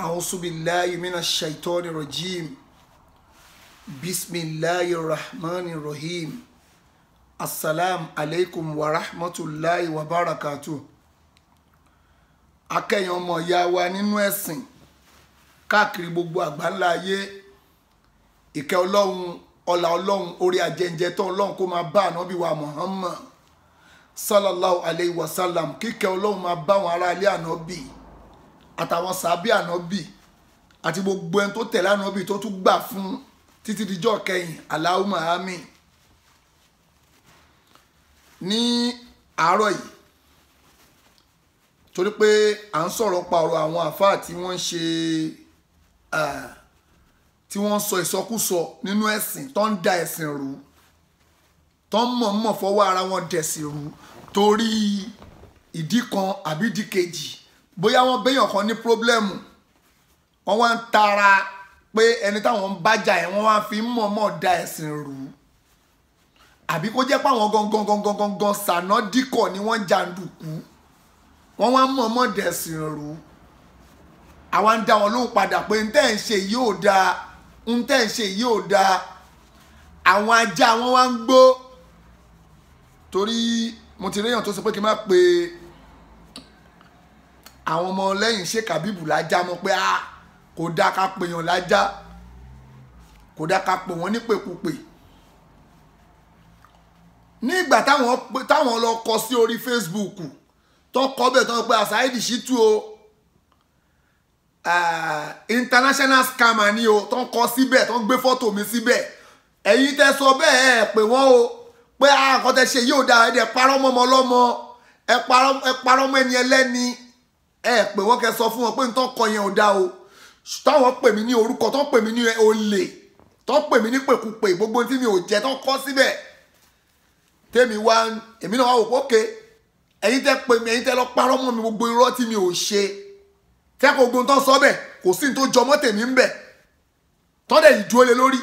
أعوذ بالله من الشيطان الرجيم بسم الله الرحمن الرحيم السلام عليكم ورحمة الله وبركاته. akẹ́yìn ọmọ ìyá wa nínú ẹ̀sìn káàkiri gbogbo àgbáńlá ayé, ìkẹ́ ọlọ́run ọlá ọlọ́run orí ajẹ́njẹ́ tó ọlọ́run kó máa bá ànábì wa Muhammad sallallahu alayhi wa sallam, kíkẹ́ ọlọ́run máa bá wọn ará ilé ànábì àtàwọn sàbí ànábì àti gbogbo ẹni tó tẹ̀lé ànábì tó tún gbà fún títí dijọ́ kẹyìn, Allahumma àmín. ní àárọ̀ yìí, torí pé à ń sọ̀rọ̀ pa ọ̀rọ̀ àwọn àfáà tí wọ́n ń ṣe tí wọ́n ń sọ ìsọkúsọ nínú ẹ̀sìn, tó ń da ẹ̀sìn rú, tó ń mọ̀ọ́mọ̀ fọwọ́ ara wọn dẹ̀sìn rú torí ìdí kan àbí ìdí kejì. Bóyá wọ́n béèyàn kan ní pírọ́blẹ́mù, wọ́n wá ń tara pé ẹni táwọn ń bájà ẹ̀ wọ́n wá fi ń mọ̀ọ́mọ̀ da ẹ̀sìn rú, àbí kó jẹ́ pé àwọn gangan sànádìkọ̀ ni wọ́n jàǹdùkú, wọ́n wá mọ̀ọ́mọ̀ dẹ̀sìn rú. àwa ń dá wọn lóhùn padà pé ntẹ́ ń ṣe yìí ò dáa, ntẹ́ ń ṣe yìí ò dáa. àwọn ajá wọn wá ń gbó, torí mo ti réyàn tó sọ pé kí n má pe àwọn ọmọ lẹ́yìn Sheikh Habeeb lájá mọ́ pé kò dáa ká pèèyàn lájá, kò dáa ká pè wọ́n nípèkúpè. ní ìgbà táwọn lọ kọ sí orí Facebook tó kọ bẹ́ẹ̀ tó ń pẹ́ Saheed Shittu o, international scammer ni o, tó ń kọ síbẹ̀, tó ń gbé fọ́tò mi síbẹ̀. ẹ̀yin tẹ́ sọ bẹ́ẹ̀ ẹ̀ pé wọ́n o pé àkọ́ tẹ́ ṣe yóò dáa, ẹ̀ parọ́ mọ́ ọmọ ọlọ́mọ, ẹ̀ parọ́ mọ́ ẹni ẹlẹ́ni, ẹ̀ pé wọ́n kẹ́ sọ fún wọn pé nǹkan kọ yẹn ò dáa o. táwọn pè mí ní orúkọ, tó ń pè mí ní olè, tó ń pè mí ní pèkúpè, gbogbo tí mi ò jẹ́ tó ń kọ síbẹ̀. tèmi wá èmi náà wá wò pókè, ẹ̀yin tẹ́ pè mí, ẹ̀yin tẹ́ lọ parọ́ mọ́ mi gbogbo irọ́ tí mi ò ṣe, tẹ́ kó ogun tó sọ bẹ́ẹ̀ kò sí ní tó jọmọ́ tèmi ń bẹ̀ tọ́dẹ̀ ìdúró lé lórí.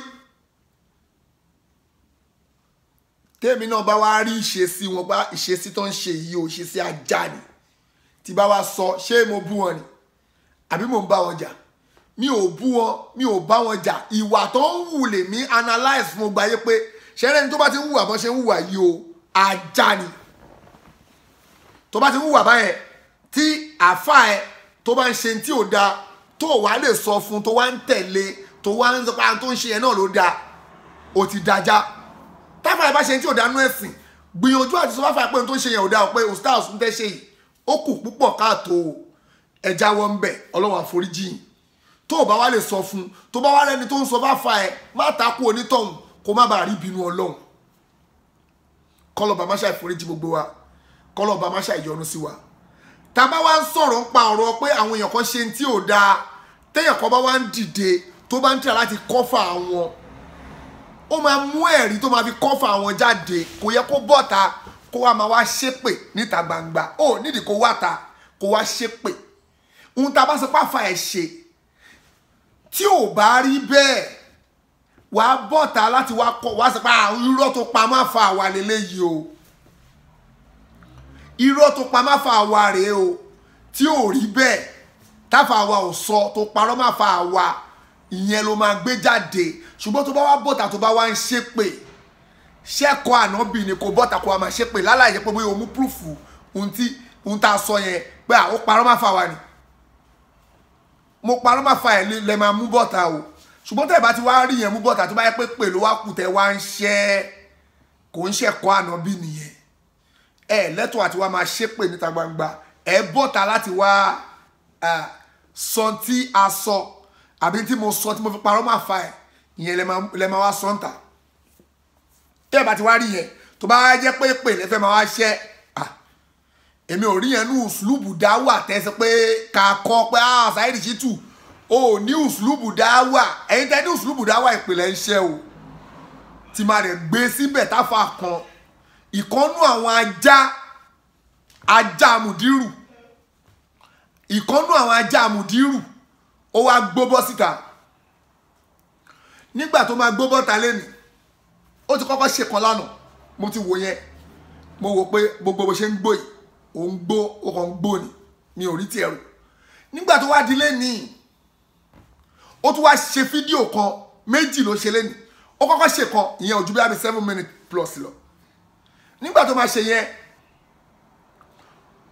tèmi náà bá wá rí ìṣesí wọn, bá ìṣesí tó ń ṣe yìí ò ṣe sí ajá ni, tí bá wá sọ ṣé mo bú wọn ni àbí mo ń bá wọn jà? mi ò bú wọn, mi ò bá wọn jà. ìwà tó ń wù lèmi analyse fún gbogbo ayé pé ṣẹ́rẹ́ni tó bá ti ń hùwà bọ́n ṣe ń hùwà yìí o, ajá ni. tó bá ti ń hùwà báyẹn, tí àáfà ẹ tó bá ń ṣe tí ò dáa, tó wá lè sọ fún, tó wá ń tẹ̀lé, tó wá ń sọ pé àwọn tó ń ṣe yẹn náà ló dáa, ó ti dájá. táfà ẹ bá ṣe tí ò dáa nú ẹ̀sìn, gbìyànjú àti sọ fáfà pé ohun tó ń ṣe yẹn ò dáa, pé ustaz ń tẹ́ ṣe yìí ó kù púpọ̀ káàtó, ẹ jáwọ́ ń bẹ̀, Ọlọ́run àforíjì yín. tó o bá wá lè sọ fún, tó bá wá rẹni tó ń sọ fáfà ẹ, má takú onítọ̀hún kó má bàa rí ìbínú Ọlọ́run. kọ́lọ́ba má ṣàì foríjì gbogbo wa, kọ́lọ́ba má ṣàì yọ́nú sí wa. tá bá wá ń sọ̀rọ̀ pa ọ̀rọ̀ pé àwọn èèyàn kan ṣe tí ò dáa, téèyàn kan bá wá ń dìde tó bá ń tẹ̀ láti kọ́fà àwọn, ó máa mú ẹ̀rí tó máa fi kọ́fà àwọn jáde. kò yẹ kó bọ́ta kó wá máa wá ṣépè níta gbangba. ó nídìí kó wá ta kó wá ṣépè. ohun tá a bá sọ pàfà ẹ̀ ṣe tí ò bá rí bẹ́ẹ̀, wàá bọ́ta láti wá kọ́, wàá sọ pé irọ́ tó pa má fa àwa lélẹ́yìí o, irọ́ tó pa má fa àwa rèé o, tí ò rí bẹ́ẹ̀, táfà àwa ò sọ, tó parọ́ má fa àwa, ìyẹn ló máa gbé jáde. ṣùgbọ́n tó bá wá bọ́ta tó bá wá ń ṣépè, ṣẹ́kọ̀ọ́ ànábì ni kò bọ́ta kó wá máa ṣépè láláyé pé bóyá o mú púrúfù ohun tá a sọ yẹn pé ó parọ́ má fa àwa ni, mo parọ́ má fa ẹ̀ lẹ́ máa mú bọ́ta o. ṣùgbọ́n tẹ́ bá ti wá rí yẹn mú bọ́ta, tó bá yẹ pé pè ló wá kù tẹ́ wá ń ṣẹ́, kò ń ṣẹ̀kọ́ ànábì nìyẹn. lẹ́tọ̀ọ́ àti wá máa ṣépè níta gbangba, bọ́ta láti wá sọ tí a sọ àbí tí mo sọ tí mo fi parọ́ máa fa ẹ̀, ìyẹn lẹ́ máa wá sọ ń tà. tẹ́ bá ti wá rí yẹn, tó bá jẹ́ pé pè lẹ́fẹ̀ẹ́ máa wá ṣẹ́, èmi ò rí yẹn ní ùsùlùbù dáwà tẹ́sí pé ká kọ́ pé Saheed Shittu o ní ùsùlùbù dáwà. ẹ̀yin tẹ́ ní ùsùlùbù dáwà ìpìlẹ̀ ń ṣẹ́ o, tí máa rẹ̀ gbé síbẹ̀ táfà kan ìkọ́nú àwọn ajá mùdírù, ìkọ́nú àwọn ajá mùdírù ó wá gbóbọ́ síta. nígbà tó máa gbóbọ́ ta lẹ́nu, ó ti kọ́kọ́ ṣe kan lánàá, mo ti wò yẹn, mo wò pé gbogbo bó ṣe ń gbó yìí, ó ń gbó, ó kàn ń gbó ni, mi ò rí tiẹ̀ rò. nígbà tó wá dilé ní ó tún wá ṣe fídíò kan méjì ló ṣe lẹ́nu ó kọ́kọ́ ṣe kan ìyẹn ojú bí i 7 minutes plus lọ nígbà tó máa ṣe yẹn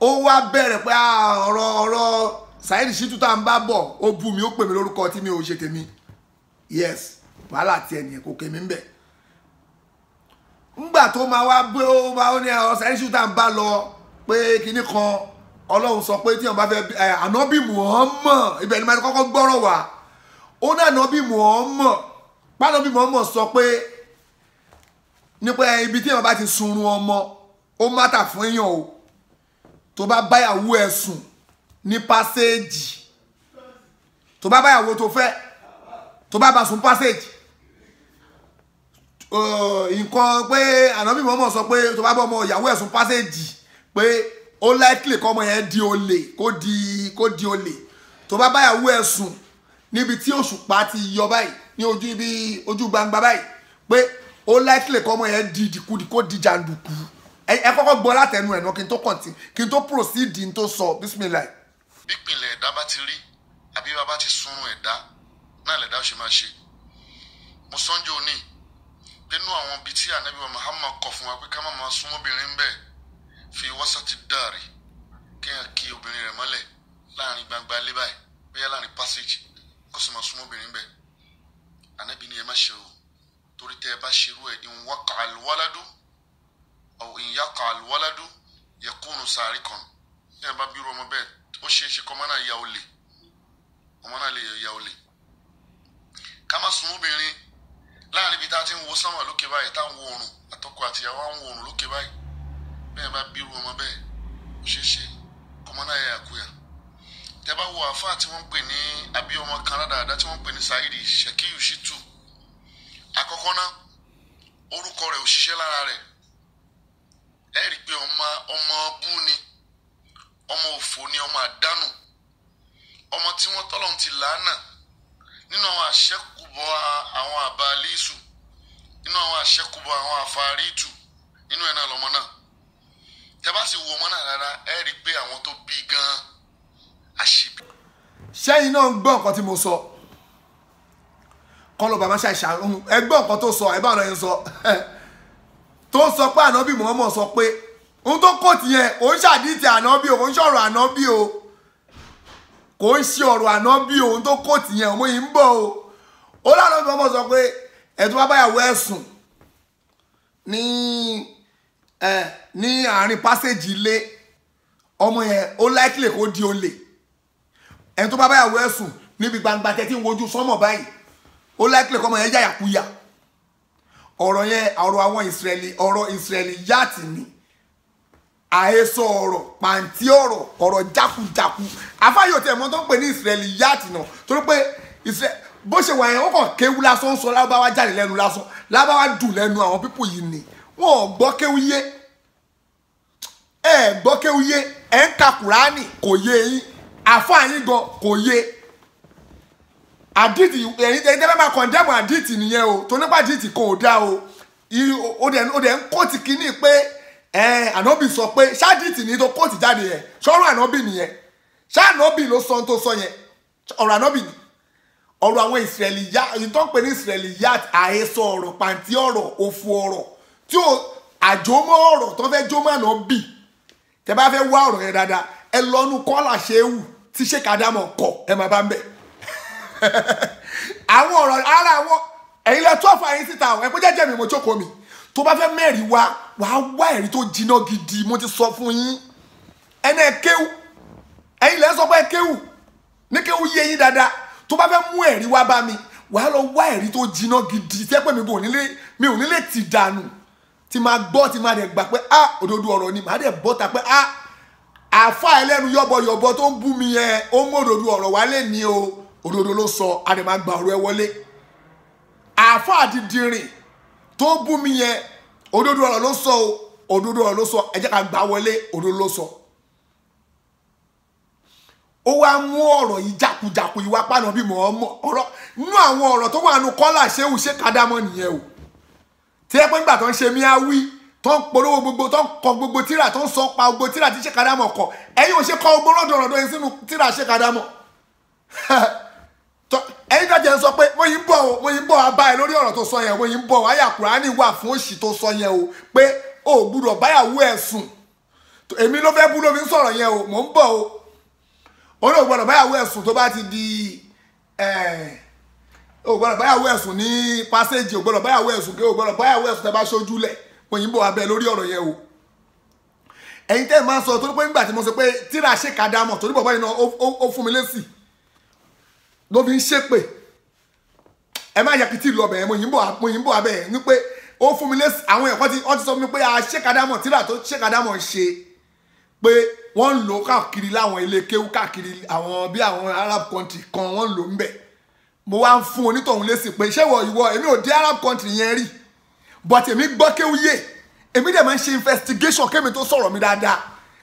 ó wá bẹ̀rẹ̀ pé ọ̀rọ̀ Saheed Shittu tá ń bá bọ̀ ó bú mi ó pè mí lórúkọ tí mi ò ṣe tèmi yes wàhálà tí ẹnìyẹn kò kémi ń bẹ̀ ńgbà tó máa wá gbé ó máa ní Saheed Shittu tá ń bá lọ pé kinní kan Ọlọ́run sọ pé tí wọ́n bá fẹ́ ànábì Muhammad ibẹ̀ ni máa kọ́kọ́ gbọ́rọ̀ wá ó ní ànábì Muhammad pànábì Muhammad sọ pé nípa ibi tí wọ́n bá ti sunrun ọmọ ó mátà fún èèyàn o tó bá báyàwó ẹ̀ sùn ní pásẹ́ẹ̀jì tó bá báyàwó tó fẹ́ tó bá bá sùn pásẹ́ẹ̀jì nǹkan pé ànábì Muhammad sọ pé tó bá bá ọmọ ìyàwó ẹ̀ sùn pásẹ́ẹ̀jì pé ó likely kọ́ ọmọ yẹn di olè kó di olè tó bá báyàwó ẹ̀ sùn níbi tí òṣùpá ti yọ báyìí ní ojú gbangba báyìí pé ó likely kọ́ ọmọ yẹn di ìdìkudì kó di jàǹdùkú ẹ kọ́kọ́ gbọ́ látẹnu ẹ̀ náà kí n tó proceed n tó sọ bismillah. bípìnlẹ̀ ẹ̀dá bá ti rí àbí bàbá ti sunrun ẹ̀dá náà lẹ̀dá ṣe máa ṣe mo sọ́njọ́ òní nínú àwọn ibi tí ànábì wa Muhammad kọ̀ fún wa pé ká má máa sún obìnrin bẹ́ẹ̀ fi wasati dari kéèyàn kí obìnrin rẹ̀ mọ́lẹ̀ láàrin gbangba ilé báyìí bóyá láàrin passage kó sì máa sún obìnrin bẹ́ẹ̀ ànábì ni ẹ má ṣe o torí tẹ́ ẹ bá ṣerú ẹ̀ in waqa al-waladu aw in yaqa al-waladu yakunu sariqan ní ẹ bá bírú ọmọ bẹ́ẹ̀ ó ṣeé ṣe kọ́ ọmọ náà ya olè ọmọ náà lè ya olè ká má sún obìnrin láàrin ibi tá a ti ń wo sánmà lókè báyìí tá à ń wo oòrùn àtọkọ àtìyàwó à ń wo oòrùn lókè báyìí bẹ́ẹ̀ bá bírú ọmọ bẹ́ẹ̀ ó ṣeé ṣe kọ́ ọmọ náà ya àkúyà tẹ́ bá wo àfáà tí wọ́n ń pè ní àbí ọmọ kan dáadáa tí wọ́n ń pè ní Saheed Shittu àkọ́kọ́ náà orúkọ rẹ̀ ò ṣiṣẹ́ lára rẹ̀ ẹ rí i pé ọmọ bú ni ọmọ òfò ni ọmọ àdánù ọmọ tí wọ́n tọ́lọ́run ti làánà nínú àwọn àṣẹ́kùbọ̀ àwọn àbálísù nínú àwọn àṣẹ́kùbọ̀ àwọn àfàrítù nínú ẹ̀ náà lọ́mọ náà tẹ́ bá sì wo ọmọ náà rárá ẹ rí i pé àwọn tó bí gan-an àṣìbí. sẹ́yìn náà ń gbọ́ nǹkan tí mo sọ kọ́ ló bá máa ṣàìṣà ẹgbẹ́ nǹkan tó sọ ẹ̀bá ọ̀nà yẹn sọ tó ń sọ pé ànábì Muhammad sọ pé ohun tó kò tiẹ̀ ò ń ṣàdíìtì ànábì o kò ń ṣọ̀rọ̀ ànábì o kò ń ṣe ọ̀rọ̀ ànábì o ohun tó kò tiẹ̀ ọmọ yìí ń bọ̀ o ó lànà bí Muhammad sọ pé ẹ̀tún bá báyàwó ẹ̀sùn ní àárín pásẹ̀jì ilé ọmọ yẹn ó likely kó di olè ẹni tó bá báyàwó ẹ̀sùn níbi gbangba tẹ́tí ń wojú sọ́mọ̀ báyìí ó likely kọ́ ọmọ yẹn yàyàkúyà ọ̀rọ̀ yẹn àwọn Israeli yáàtì ni àhesọ ọ̀rọ̀ pàǹtí ọ̀rọ̀ jákujàku afáyọ̀ tẹ̀ mọ́ tó ń pè ní Israeli yáàtì náà torí pé bó ṣe wà yẹn ó kàn kéwú lásán ń sọ lábáwá jáde lẹ́nu lásán lábáwá dùn lẹ́nu àwọn pípò yìí ni wọn ò gbọ́ kéwú yé ẹ gbọ́ kéwú yé ẹ ń ka Kùránì kò yé yín àfáà yín gan kò yé àdìtì ẹ̀yin tẹ́lẹ̀ máa kọ̀ndẹ́mù àdìtì nìyẹn o tó nípa àdìtì kò dá o ó dẹ̀ ń kóòtì kínní pé ànábì sọ pé ṣáàdìtì ní tó kóòtì jáde yẹn ṣọ́rọ̀ ànábì nìyẹn ṣáànábì ló sọ tó sọ yẹn ọ̀rọ̀ ànábì ni ọ̀rọ̀ àwọn Israeli yá èyí tó ń pè ní Israeli yá àhesọ ọ̀rọ̀ pàǹtí ọ̀rọ̀ òfu ọ̀rọ̀ tí ó àjòmọ́ ọ̀rọ̀ tó fẹ́ jómọ́ ànábì tẹ́ bá fẹ́ wá ọ̀rọ̀ yẹn dáadáa ẹ lọ́nu kọ́là ṣéwù tí Sheikh Adamu kọ ẹ máa bá ń bẹ̀ àwọn ọ̀rọ̀ ara àwọn ẹ̀yin lẹ tó àfààní síta ẹ pé jẹ́jẹ́ mi mo jókòó mi tó bá fẹ́ mẹ́rin wàá wá ẹ̀rí tó jiná gidi mo ti sọ fún yín ẹni ẹ kéwù ẹ̀yin lẹ sọ pé kéwù ní kéwù yé yín dáadáa tó bá fẹ́ mú ẹ̀rí wá bá mi wàá lọ wá ẹ̀rí tó jiná gidi tẹ́ pé mi ò nílé ti dànù tí máa gbọ́ tí máa dẹ̀ gbà pé òdodo ọ̀rọ̀ ni màá dẹ̀ bọ́ ta pé àfa ẹlẹ́nu yọ̀bọ̀yọ̀bọ̀ tó ń bú mi yẹn ó mú òdodo ọ̀rọ̀ wálé ní o òdodo ló sọ a dẹ̀ máa gba ọ̀rọ̀ ẹ wọlé àfa àdìdìrìn tó bú mi yẹn òdodo ọ̀rọ̀ ló sọ o òdodo ọ̀rọ̀ ló sọ ẹ jẹ́ ká gbà wọlé òdodo ló sọ ó wá mú ọ̀rọ̀ yìí jákujàku yìí wá pàánà bí mọ̀ ọmọ ọ̀rọ̀ nínú àwọn ọ̀rọ̀ tó wà nù kọ́là ṣéwù Sheikh Adamu nìyẹn o tí ẹ pé nígbà tó ń ṣe míáwí tó ń polówó gbogbo tó ń kọ gbogbo tíra tó ń sọ pa gbogbo tíra tí Sheikh Adamu kọ ẹ̀yin ò ṣe kọ gbogbo lọ́dọ̀ọ̀dọ̀ yẹn sínú tíra Sheikh Adamu ẹ̀yin tó jẹ́ lórí ọ̀rọ̀ tó sọ yẹn, mo yìí ń bọ̀ wáyà Kùránì wà fún òṣì tó sọ yẹn o pé o gbúdọ̀ báyàwó ẹ̀ sùn. Èmi ló fẹ́ bú ló fi ń sọ̀rọ̀ yẹn o, mò ń bọ̀ o. Ó ní o gbọ́dọ̀ báyàwó ẹ̀ sùn tó bá ti di o gbọ́dọ̀ báyàwó ẹ̀ sùn ní passage, o gbọ́dọ̀ báyàwó ẹ̀ sùn, o gbọ́dọ̀ báyàwó ẹ̀ sùn tẹ́ bá ṣojú lẹ̀. Mo yìí ń bọ̀ wá bẹ́ẹ̀ lórí ọ̀rọ̀ yẹn o. Ẹ̀yin tẹ́ máa ń sọ torí pé nígbà tí mo sọ pé tíra Sheikh Adamu torí bàbá yìí náà ó fún mi lésì ló fi ń ṣépè. Ẹ má yẹ kí tí lọ bẹ̀rẹ̀ mo yìí ń bọ̀ abẹ́ ní pé ó fún mi lésì. Àwọn ẹ̀kọ́ ti sọ fún mi pé Sheikh Adamu tíra tó Sheikh Adamu ṣe pé wọ́n ń lò káàkiri láwọn ilé kéwú káàkiri àwọn bí àwọn Arab country kan wọ́n ń lò ń bẹ̀. Mo wá ń fún onítọ̀hún lésì pé ṣé ìwọ èmi ò dé Arab country yẹn rí but èmi gbọ́ kéwú yé èmi dẹ̀ máa ń ṣe investigation kémi tó sọ̀rọ̀ mi dáadáa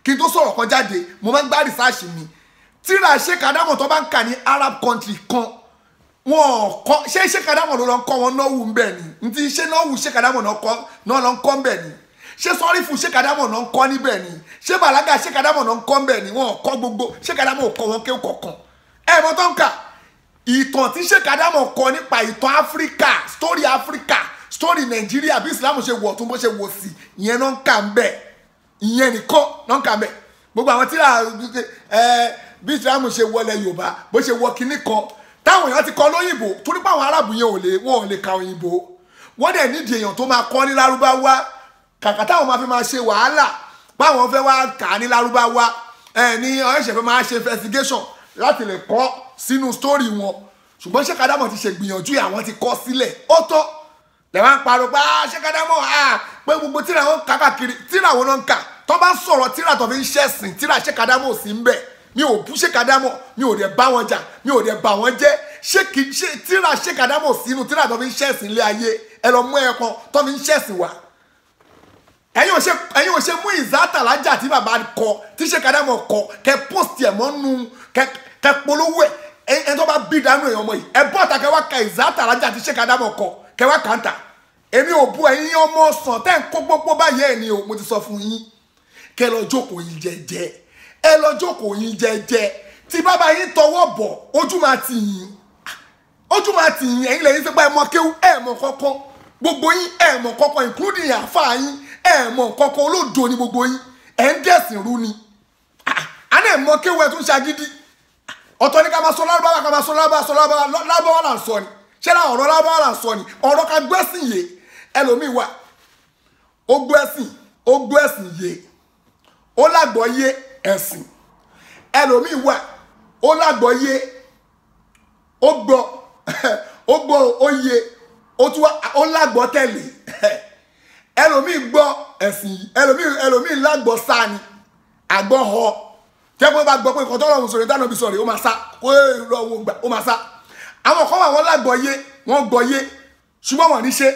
kí n tó sọ̀rọ̀ kan jáde mo máa ń gbá research mi. Tíra Sheikh Adamu tó bá ń kà ní Arab country kan wọn kọ́ ṣé Sheikh Adamu ló lọ ń kọ́ wọn náwó ń bẹ̀ ni ntí ṣé náwó Sheikh Adamu náà lọ ń kọ́ ń bẹ̀ ni ṣé sọ́rífù Sheikh Adamu náà ń kọ́ níbẹ̀ ni ṣé bàlágà Sheikh Adamu náà ń kọ́ ń bẹ̀ ni wọn kọ́ gbogbo Sheikh Adamu kọ́ wọn kéwù kọ̀ọ̀kan. Mọ́ tó ń kà ìtàn tí Sheikh Adamu kọ nípa ìtàn Áfíríkà story Nàìjíríà bí Islam ṣe wọ̀ tún bó ṣe wò sí ìyẹn náà ń kà ń bẹ̀ ìyẹn nìkan náà ń kà ń bẹ̀ gbogbo àwọn tíra bí Islam ṣe wọlé Yorùbá bó ṣe wọ kinní kan táwọn èèyàn ti kọ lóyìnbó torí pé àwọn arábù yẹn wọn ò lè ka òyìnbó wọ́n dẹ̀ nídìí èèyàn tó máa kọ́ ní lárúbáwá kàkà táwọn máa fi máa ṣe wàhálà báwọn fẹ́ wá kà á ní lárúbáwá ní ọ̀rẹ́ṣẹ̀ fẹ́ máa ṣe investigation láti lè kọ́ sínú story wọn ṣùgbọ́n Sheikh Adamu ti ṣe gbìyànjú àwọn ti kọ́ sílẹ̀ ó tó lẹ́wọ̀n ń parọ́ pé Sheikh Adamu pé gbogbo tíra wọn kà káàkiri tíra wọn náà ń kà tó bá sọ̀rọ̀ tíra tó fi ń ṣẹ̀sìn tíra Sheikh Adamu ò sí ń bẹ̀ mi ò bú Sheikh Adamu mi ò dẹ̀ bá wọn jà mi ò dẹ̀ bà wọ́n jẹ́ tíra Sheikh Adamu ò sínú tíra tó fi ń ṣẹ̀sìn ilé ayé ẹ lọ mú ẹ̀kan tó fi ń ṣẹ̀sìn wá ẹ̀yin ò ṣe mú ìzátàlájà tí bàbá kọ tí Sheikh Adamu kọ kẹ post ẹ̀ mọ́nú kẹ polówó ẹ̀ ẹni tó bá bí dánú èèyàn ọmọ yìí ẹ bọ́ ọ̀tà kẹ wá ka ìzátàlájà tí Sheikh Adamu kọ kẹ wá kàńtà èmi ò bu ẹ̀yin ọmọ sàn tẹ́ ń kó gbogbo báyìí ẹ̀ ni o mo ti sọ fún yín kẹ lọ jókòó yín jẹ́jẹ́ ẹ lọ jókòó yín jẹ́jẹ́ tí bàbá yín tọwọ́ bọ̀ ojú máa tì yín ẹ̀yin lẹ́yìn sẹ́pà ẹ̀ mọ kéwú ẹ̀ mọ kọ́kọ́ gbogbo yín ẹ̀ mọ kọ́kọ́ including àfáà yín ẹ̀ mọ kọ́kọ́ olódo ni gbogbo yín ẹ̀ ń dẹ̀sìn rú ni àná ẹ̀ mọ kéwú ẹ̀ tún ṣagídí ọ̀tọ̀ ní ká máa sọ lárúbáwá lárúbáwá là ń sọ ni ṣé láwọn ọ̀rọ̀ lárúbáwá là ń sọ ni ọ̀rọ̀ ká gbẹ́sìn yé ẹlòmíì wà ó gbẹ́sìn yé ó lágbọ́yé ẹ̀sìn ẹlòmíì wà ó lágbọ́yé ó gbọ́ ó yé ó lágbọ́ tẹ̀lé ẹlòmíì gbọ́ ẹ̀sìn ẹlòmíì lágbọ́ sáà ni àgbọ́ họ tẹ́gbọ́n bá gbọ́ pé nǹkan tọ́lọ́run sọ̀rọ̀ dáná bí sọ̀rọ̀ ó máa sá kó èrò ọ̀hún gbà ó máa sá àwọn kan wà wọ́n lágbọ́yé wọ́n gbọ́yé ṣùgbọ́n wọ́n ní ṣe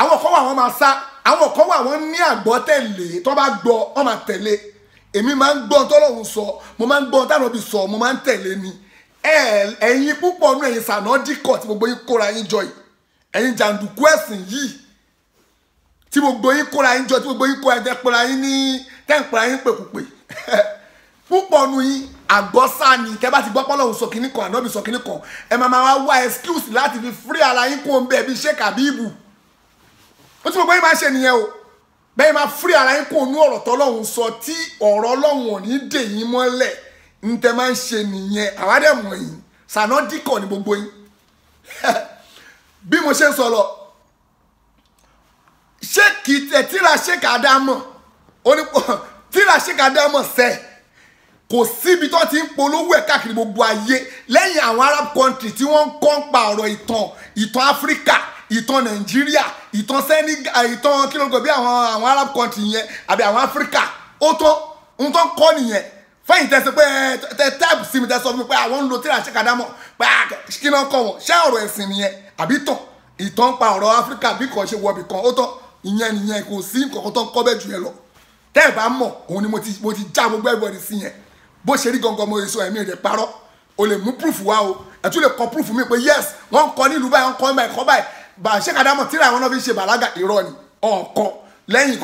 àwọn kan wà wọ́n máa sá àwọn kan wà wọ́n ní àgbọ́ tẹ̀lé tó bá gbọ́ wọ́n máa tẹ̀lé èmi máa ń gbọ́ tọ́lọ́run sọ mo máa ń gbọ́ dáná bí sọ mo máa ń tẹ̀lé ni ẹ̀yin púpọ̀ nú ẹ̀yin sànádìkọ̀ tí gbogbo yín kóra yín jọ yìí ẹ̀yin jàǹdùkú ẹ̀sìn yìí tí gbogbo yín kóra yín jọ tí gbogbo yín kóra yín tẹ́pẹ́ra yín ní tẹ́ǹpẹ́ra yín pèkúpè púpọ̀ nu yín àgbọ́sá ni tẹ́ bá ti gbọ́ pọ́lọ́hún sọ kínní kan ànábì sọ kínní kan ẹ máa wá excuse láti fi free ara yín kó ń bẹ̀ bí Sheikh Habibu ó tí gbogbo yín máa ṣe nìyẹn o bẹ́ẹ̀ máa free ara yín kó nú ọ̀rọ̀ tọ́lọ́hún sọ tí ọ̀rọ̀ Ọlọ́hun ò ní dè yín mọ́lẹ̀ ń tẹ́ máa ń ṣe nìyẹn àwádẹ́ mọ̀ yín sànádìkọ̀ ni gbogbo yín bí mo ṣe ń sọ lọ tíra Sheikh Adamu tíra Sheikh Adamu sẹ́ẹ̀ kò síbi tó ti ń polówó ẹ̀ káàkiri gbogbo ayé lẹ́yìn àwọn Arab country tí wọ́n ń kọ́ ń pa ọ̀rọ̀ ìtàn Áfíríkà ìtàn Nàìjíríà ìtàn Senegal ìtàn kílógún bí àwọn Arab country yẹn àbí àwọn Áfíríkà ó tó ń tó ń kọ́ nìyẹn fẹ́yìn tẹ́sí pé tẹ́ẹ̀bù sí mi tẹ́ sọ fún mi pé àwọn ń lo tíra Sheikh Adamu pé kí náà kọ́ wọn ṣé ọ̀rọ̀ ẹ̀sìn nìyẹn àbí ìtàn pa ọ̀rọ̀ Áfíríkà bí kò ṣe wọ̀bì kan ó tán ìyẹn kò sí nǹkan tó ń kọ́ bẹ́ẹ̀ jù yẹn lọ tẹ́ẹ̀ bá mọ̀ òun ni mo ti já gbogbo everybody sí yẹn bó ṣe rí gangan mo sọ ẹ̀mí rẹ̀ parọ́ o lè mú proof wá o ẹ̀ tún lè kọ proof mi pé yes wọ́n ń kọ nílùú báyìí wọ́n ń kọ báyìí kọ́ báyìí bá Sheikh Adamu tíra àwọn náà fi ṣe bàlágà irọ́ ni ọ̀kan lẹ́yìn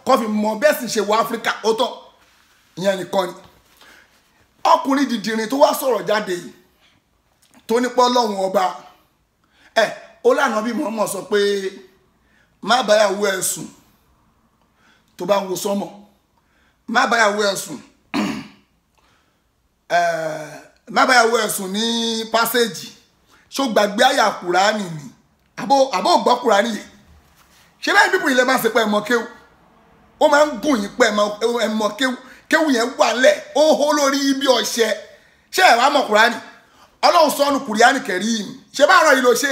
kan fi mọ bẹ́ẹ̀ sì ṣe wọ Áfíríkà ó tọ́ ìyẹn nìkan ni ọkùnrin dìdìrín tó wá sọ̀rọ̀ jáde yìí tó nípa Ọlọ́run ọba ó lànà bí Muhammad sọ pé má báyàwó ẹ̀ sùn tó bá ń wo sọ́mọ̀, má báyàwó ẹ̀ sùn má báyàwó ẹ̀ sùn ní pásẹ́jì, ṣó gbàgbé àyà Kùránì ni àbó gbọ́ Kùránì yìí. Ṣé báyìí pípọ̀ ilẹ̀ máa ń ṣe pé ẹ̀mọ kéwù, ó máa ń gùn yín pé ẹ̀mọ kéwù yẹn wà lẹ̀ ó hó lórí ibi ọ̀ṣẹ́. Ṣé ẹ̀ wá mọ̀ Kùránì? Ọlọ́run sọ́nu Kùránì Kẹ́rímù, ṣé báàrọ̀ yìí ló ṣe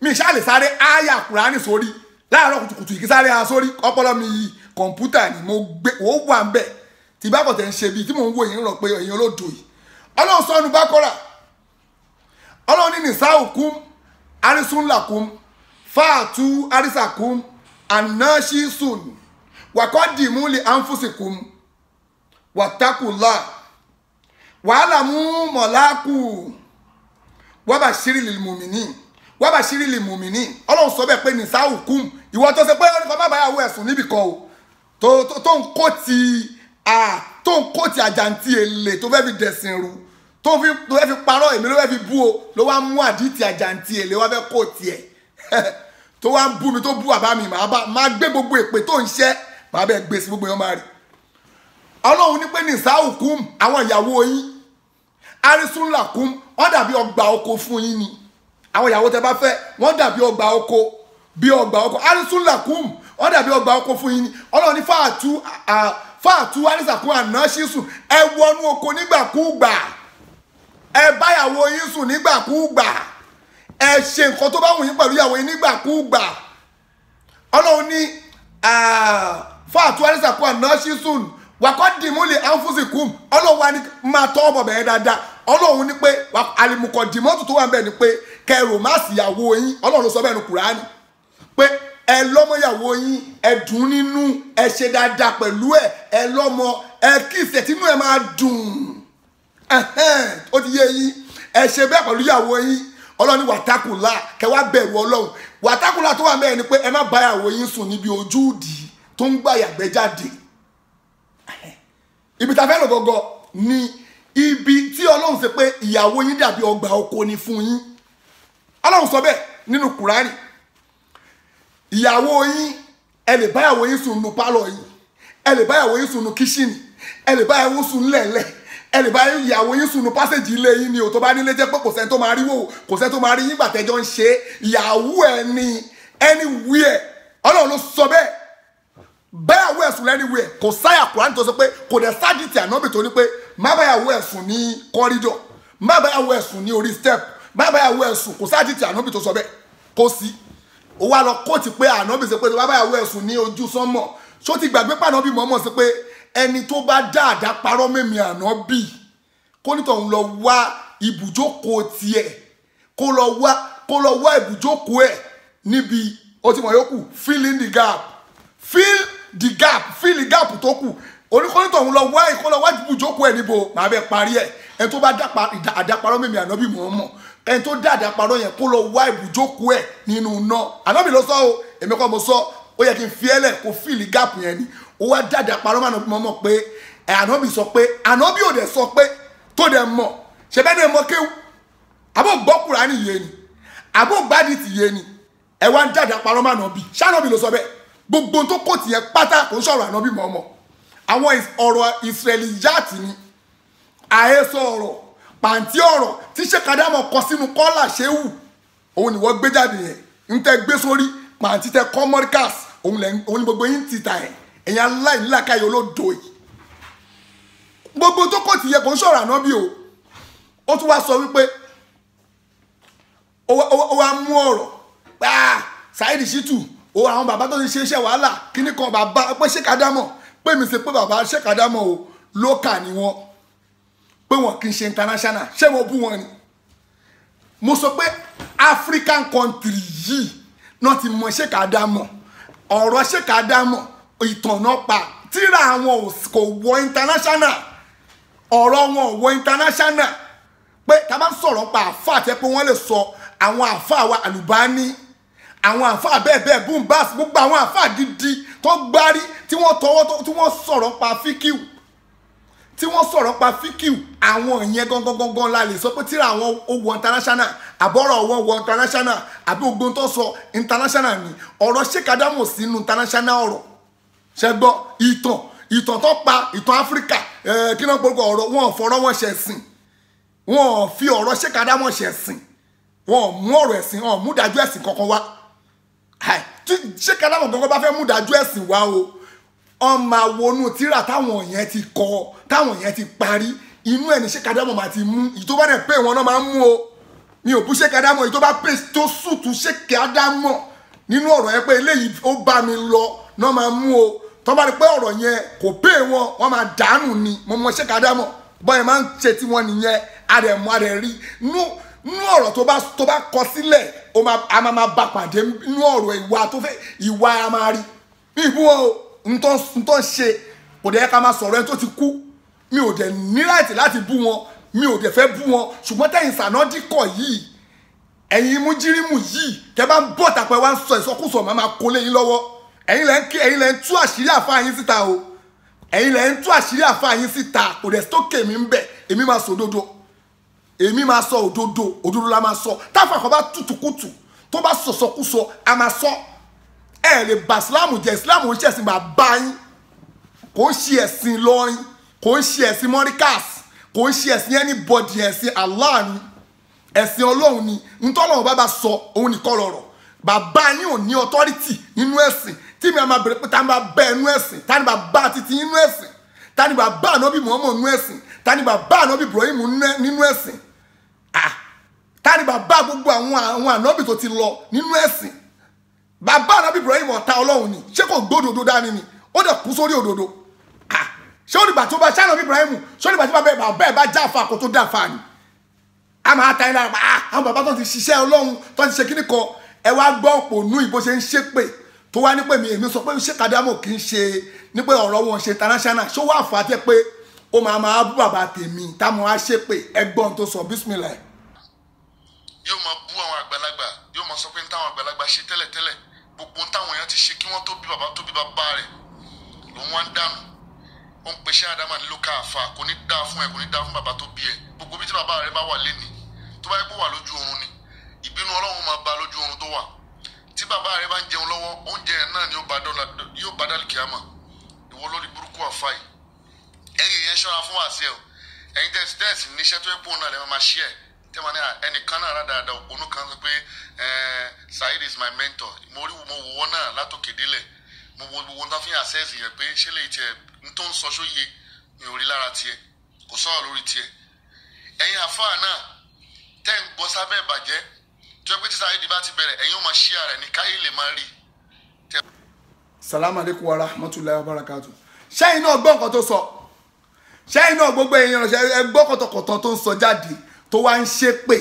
mi ṣáà lè sáré àyà Kùránì sórí láàárọ̀ kùtùkùtù yìí sáré ha sórí ọpọlọ mi yìí kọ̀ǹpútà ni mo gbé ó wà ń bẹ̀ tí bá kọ̀ tẹ̀ ń ṣe bíi tí mò ń wò yín rọ̀ pé èèyàn olódò yìí. Ọlọ́run sọ́nu Bákọ́rà, Ọlọ́run ní nisaukum arisun lakum fa'atu arisakum annashisun waqaddimu li anfusikum wattaqullah wa'lamu malaku wabashiri lil mu'minin wabashiri lil mu'minin. Ọlọ́run sọ bẹ́ẹ̀ pé nisaukum ìwọ tó ṣe pé ó ní kó má báyàwó ẹ̀sùn níbì kan o tó ń kó ti àjàntì èlé tó fẹ́ fi dẹ̀sìn rú tó fẹ́ fi parọ́ èmi ló fẹ́ fi bú o ló wá mú àdìtì àjàntì èlé wá fẹ́ kó tiẹ̀ tó wá ń bú mi tó bú àbá mi máa gbé gbogbo èpè tó ń ṣẹ́ máa bẹ́ẹ̀ gbé sí gbogbo yẹn máa rí. Ọlọ́run ní pé nisaukum àwọn ìyàwó yín arisun lakum wọ́n dàbí ọgbà oko fún yín ni. Àwọn ìyàwó tẹ bá fẹ́ wọ́n dàbí ọgbà oko arisun lakum wọ́n dàbí ọgbà oko fún yín ni. Ọlọ́run ní fáàtú arísàkún àná ṣísùn ẹ wọnú oko nígbàkúgbà, ẹ báyàwó yín sùn nígbàkúgbà, ẹ ṣe nǹkan tó bá wù yín pẹ̀lú ìyàwó yín nígbàkúgbà. Ọlọ́run ní fáàtú arísàkún àná ṣísùn waqaddimu li anfusikum. Ọlọ́run wa ní máa tọ́ ọ̀bọ̀ bẹ̀rẹ̀ dáadáa. Ọlọ́run ní pé alimukọ̀dìmọ́tò tó wà ń bẹ̀ ni pé kẹrò má sì ìyàwó yín. Ọlọ́run sọ bẹ́ẹ̀ ní Kùránì pé ẹ lọ́mọ ìyàwó yín, ẹ dùn nínú, ẹ ṣe dáadáa pẹ̀lú ẹ lọ́mọ, ẹ kí ìṣẹ̀tínú ẹ máa dùn. Ó ti yé yín, ẹ ṣe bẹ́ẹ̀ pẹ̀lú ìyàwó yín. Ọlọ́run ní wàtákùlá, kẹ wá bẹ̀rù Ọlọ́run. Wàtákùlá tó wà bẹ́ẹ̀ ni pé ẹ má bá ìyàwó yín sùn níbi ojú ìdí tó ń gbà yàgbẹ́ jáde. Ibi tá a fẹ́ lọ gọ́gọ́ ni ibi tí Ọlọ́run ṣe pé ìyàwó yín dàbí ọgbà oko ni fún yín. Ọlọ́run sọ bẹ́ẹ̀ nínú Kùránì. Ìyàwó yín ẹ lè bá ìyàwó yín sùn nù pálọ̀ yín, ẹ lè bá ìyàwó yín sùn nù kíṣìnì, ẹ lè bá ìyàwó yín sùn lẹ̀lẹ̀, ẹ lè bá ìyàwó yín sùn nù pásẹ̀jì ilé yín ni o tó bá nílé jẹ́ pé kò sẹ́ni tó máa rí wò, kò sẹ́ni tó máa rí yín gbàtẹ́jọ́ ń ṣe ìyàwó ẹ ní anywhere. Ọlọ́run ló sọ bẹ́ẹ̀ báyàwó ẹ̀sùn anywhere. Kò sáyà Kùránì tó sọ pé kò dẹ̀ sádìtì ànábì tó ní pé má báyàwó ẹ̀sùn ní kọ́rídọ̀, má báyàwó ẹ̀sùn ní orí step, má báyàwó ẹ̀sùn, kò sádìtì ànábì tó sọ bẹ́ẹ̀ kò sí. Ó wá lọ kóòtù pé ànábì ṣe pé tó bá báyàwó ẹ̀sùn ní ojú sánmọ̀. Ṣó ti gbàgbé pé ànábì mọ̀ọ́mọ̀ sí pé ẹni tó bá dáadáa parọ́ mẹ́mí ànábì kó nítọ̀ ń lọ wá ibùjókòó tiẹ̀, kó lọ wá ibùjókòó ẹ̀ níbi ó ti mọ̀ yókù fill the gap tó kù. Oníkónítọ̀ ń lọ wá ibùjókòó ẹ̀ níbo màá bẹ parí ẹ̀. Ẹni tó bá àdáparọ́ mẹ́mí ànábì mọ̀ọ́mọ̀, ẹni tó dáadáa parọ́ yẹn kó lọ wá ibùjókòó ẹ̀ nínú iná. Ànábì ló sọ o, èmi kọ́ mo sọ, ó yẹ kí n fi ẹlẹ̀ kó fìlì gáàpù yẹn ni. Ó wá dáadáa parọ́ mọ́ pé ànábì sọ pé ànábì ò dẹ̀ sọ pé tó dẹ̀ mọ̀ ṣe bẹ́ẹ̀ dẹ̀ mọ̀ kéwù àbó gbọ́ Kùránì yé ni àbó gbádìtì yé ni ẹ wá ń dáadáa parọ́ mọ́ ànábì. Ṣànábì ló sọ bẹ́ẹ̀, gbogbo tó kò tiẹ̀ pátá kò ń sọ̀rọ̀ ànábì mọ̀ọ́mọ̀. Àwọn ọ̀rọ̀ Ísírẹ́lì yáàtì ni àhesọ ọ̀rọ̀ pàǹtí ọ̀rọ̀ tí ṣèkádàmọ̀ kọ sínú kọ́là ṣéwù òun ni wọ́n gbé jáde yẹn ń tẹ́ gbé sórí pàǹtí tẹ kọ́mọ́ríkàs òun ni gbogbo yín ti ta ẹ̀ ẹ̀yin aláìníláàkáyọ̀ olódo yìí. Gbogbo tó kò tì yẹ kò ń sọ̀rọ̀ ànábì o. Ó tún wá sọ wípé ó wá mú ọ̀rọ̀ Saheed Shittu àwọn bàbá tó ti ṣe iṣẹ́ wàhálà kíní kan bàbá pé ṣèkádàmọ̀ pé mi ṣe pé bàbá ṣèkádàmọ̀ o lókà ni wọ́n pé wọn kì í ṣe international. Ṣé mo bú wọn ni? Mo sọ pé African country yìí náà ti mọ ṣèkádàmọ̀, ọ̀rọ̀ ṣèkádàmọ̀ ìtànà pa tíra àwọn kò wọ international, ọ̀rọ̀ wọn ò wọ international. Pé ká bá sọ̀rọ̀ pa àfáà tẹ́ pé wọ́n lè sọ àwọn àfáà wa Àlùbáni, àwọn àfáà bẹ́ẹ̀ Bombas, gbogbo àwọn àfáà gidi tó gbárí tí wọ́n tọwọ́ tí wọ́n sọ̀rọ̀ pa fíkìú tí wọ́n sọ̀rọ̀ pa fíkìú àwọn ìyẹn gangan la lè sọ pé tíra àwọn owó international àbọ̀rọ̀ owó wọ international àbí ogun tó sọ international ni ọ̀rọ̀ Sheikh Adamu sínú international ọ̀rọ̀ ṣẹgbọ́ ìtàn tó pa ìtàn Áfíríkà kí náà gbogbo ọ̀rọ̀ wọn fọ̀rọ̀ wọn ṣẹ̀sìn wọn fi ọ̀rọ̀ Sheikh Adamu ṣẹ̀sìn wọn mú ọ̀rọ̀ ẹ̀sìn wọn mú dájú ẹ̀sìn kankan wá tí Sheikh Adamu gangan bá fẹ́ mú dájú ẹ̀sìn wá o ọmọ àwọnú tíra táwọn yẹn ti kọ táwọn yẹn ti parí inú ẹni Sheikh Adamu máa ti mú ìtò bá dẹ̀ pé wọn náà máa ń mú o mi ò bú Sheikh Adamu ìtò bá pè tó sùtù Sheikh Adamu nínú ọ̀rọ̀ yẹn pé eléyìí ó bá mi lọ náà máa mú o tó bá rí pé ọ̀rọ̀ yẹn kò pé wọn máa dànù ni mo mọ Sheikh Adamu bọ́yẹn máa ń ṣe tí wọ́n nìyẹn adẹ̀ rí nú ọ̀rọ̀ tó bá kọ sílẹ̀ a máa bá pàdé nú ọ̀rọ̀ ìwà tó fẹ́ ìwà a máa rí bí ìbú o ntọ́ ṣe kò dẹ̀ ká máa sọ̀rọ̀ ẹni tó ti kú mi ò dẹ̀ ní láti láti bú wọn mi ò dẹ̀ fẹ́ bú wọn ṣùgbọ́n tẹ̀yìn sànádìkọ̀ yìí ẹ̀yin mújírímù yìí tẹ́ bá ń bọ̀ tàpẹ́ wá ń sọ ìsọkúsọ máa kó lé yín lọ́wọ́ ẹ̀yin lẹ́ ń tú àṣírí àfáà yín síta o ẹ̀yin lẹ́ ń tú àṣírí àfáà yín síta kò dẹ̀ tó kèmí ń bẹ̀ èmi máa sọ òdodo èmi máa sọ òdodo la máa sọ táfà kan bá tutùkùtù tó bá sọ̀sọ̀kúsọ a máa sọ ẹ lè bà sílámù jẹ́ sílámù ń ṣẹ̀sìn bàbá yín kò ń ṣe ẹ̀sìn lọ́rin kò ń ṣe ẹ̀sìn mọ́ríkàs kò ń ṣe ẹ̀sìn anybody ẹ̀sìn Allah ni ẹ̀sìn ọlọ́run ni ntọ́lọ́run bá sọ òun nìkan lọ̀rọ̀ bàbá yín ò ní authority nínú ẹ̀sìn tí mi àmà bèrè pé tá ní bàbá ẹnu ẹ̀sìn tá ní bàbá títí nínú ẹ̀sìn tá ní bàbá ànábì Muhammad nínú ẹ̀sìn tá ní bàbá ànábì Ibrahim nínú ẹ̀sìn tá ní bàbá gbogbo àwọn ànábì tó ti lọ nínú ẹ̀sìn bàbá ànábì Ibrahim ọ̀tá ọlọ́run ni ṣé kò gbódòdó dání ni ó dẹ̀ kú sórí òdodo ṣé ó dìgbà tó bá ṣáà ànábì Ibrahim ṣé ó dìgbà tó bá bàbá ẹ̀ bá jáfa kó tó dáfa ni a máa ta ẹ̀ lára àwọn bàbá tó ti ṣiṣẹ́ ọlọ́run tó ti ṣe kíní kan ẹ wá gbọ́ òpònú ìbò ṣe ń ṣépè tó wá ní pé èmi sọ pé Sheikh Adamu kì í ṣe ní pé ọ̀rọ̀ wọn ṣe international ṣó wà fà á tẹ́ pé ó máa bú bàbá tèmi táwọn á ṣépè ẹgbọ́n tó sọ bismillah. yóò máa bú àwọn àgbàlagbà yóò máa sọ pé táwọn àgbàlagbà ṣe tẹ́lẹ̀tẹ́lẹ̀ gbogbo táwọn èèyàn ti ṣe kí wọ́n tó bí bàbá rẹ̀ lòun wá ń dànù ó ń pe Sheikh Adamu ní lókà àfa kò ní dáa fún ẹ kò ní dáa fún bàbá tó bí ẹ gbogbo bí tí bàbá rẹ bá wà lénìí tó bá yẹ kó wà lójú oorun ni ìbínú Ọlọ́run máa bá lójú oorun tó wà tí bàbá rẹ bá ń jẹun lọ́wọ́ oúnjẹ yẹn náà ni yóò bá dálì kíámà ìwọ lórí burúkú àfa yìí ẹ̀yin yẹn ṣọ́ra fún wàásù ẹ̀ ẹ̀yin tẹ̀sí níṣẹ́ tó yẹ kó náà lè máa ṣí ẹ̀ tẹ́ máa ní ẹnìkan náà rádaràda òpónú kan sọ pé Saheed is my mentor mo wò wọ́n náà látòkè délẹ̀ mo wo gbogbo nǹkan fi hàn sẹ́ẹ̀sì yẹn pé ṣé lè tiẹ̀ n tó ń sọ sóye mi ò rí lára tiẹ̀ kò sọ̀rọ̀ lórí tiẹ̀ ẹ̀yin àfáà náà tẹ́ ń gbọ́ sábẹ́ ìbàjẹ́ tó yẹ pé tí Saheed bá ti bẹ̀rẹ̀ ẹ̀yin ó máa ṣí ara ẹ̀ ní káyé lè máa rí. salamu aleykum wa rahmatulahi wa barakatu. ṣẹ́yìn náà gbọ́ nǹkan tó sọ ṣẹ́yìn náà gbogbo èèyàn ẹ gbọ́ kọ̀tọ̀kọ̀tọ̀ tó ń sọ jáde tó wá ń ṣépè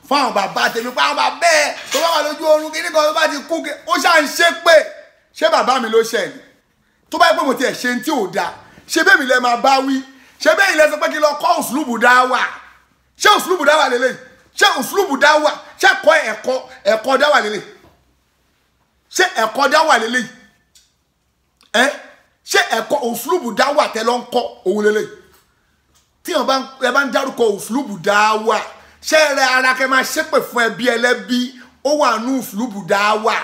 fún àwọn bàbá tèmi pé àwọn bàbá ẹ̀ tó bá wà lójú oorun kí nìkan tó bá ti kú ó ṣáà ń ṣépè ṣé bàbá mi ló ṣẹ̀ ni tó bá yẹ pé mo tiẹ̀ ṣe tí ò dáa ṣé bẹ́ẹ̀ mi lẹ máa bá wí ṣé bẹ́ẹ̀ ilẹ̀ sọ pé kí lọ kọ́ òṣùlùbù dá wà ṣé òṣùlùbù dá wà lélẹ̀ ṣé òṣùlùbù dá wà ṣé ẹ̀kọ́ dá wà lélẹ̀ ṣé ẹ̀kọ́ dá wà lélẹ̀ ṣé ẹ̀kọ́ òṣùlùbù dá wà tẹ́ lọ́ ń kọ́ òun lélẹ̀ tí ẹ bá ń dárúkọ òṣùlùbù dá wà ṣé rẹ ara kẹ máa ṣépè fún ẹbí ẹlẹ́bí ó wà nù òṣùlùbù dá wà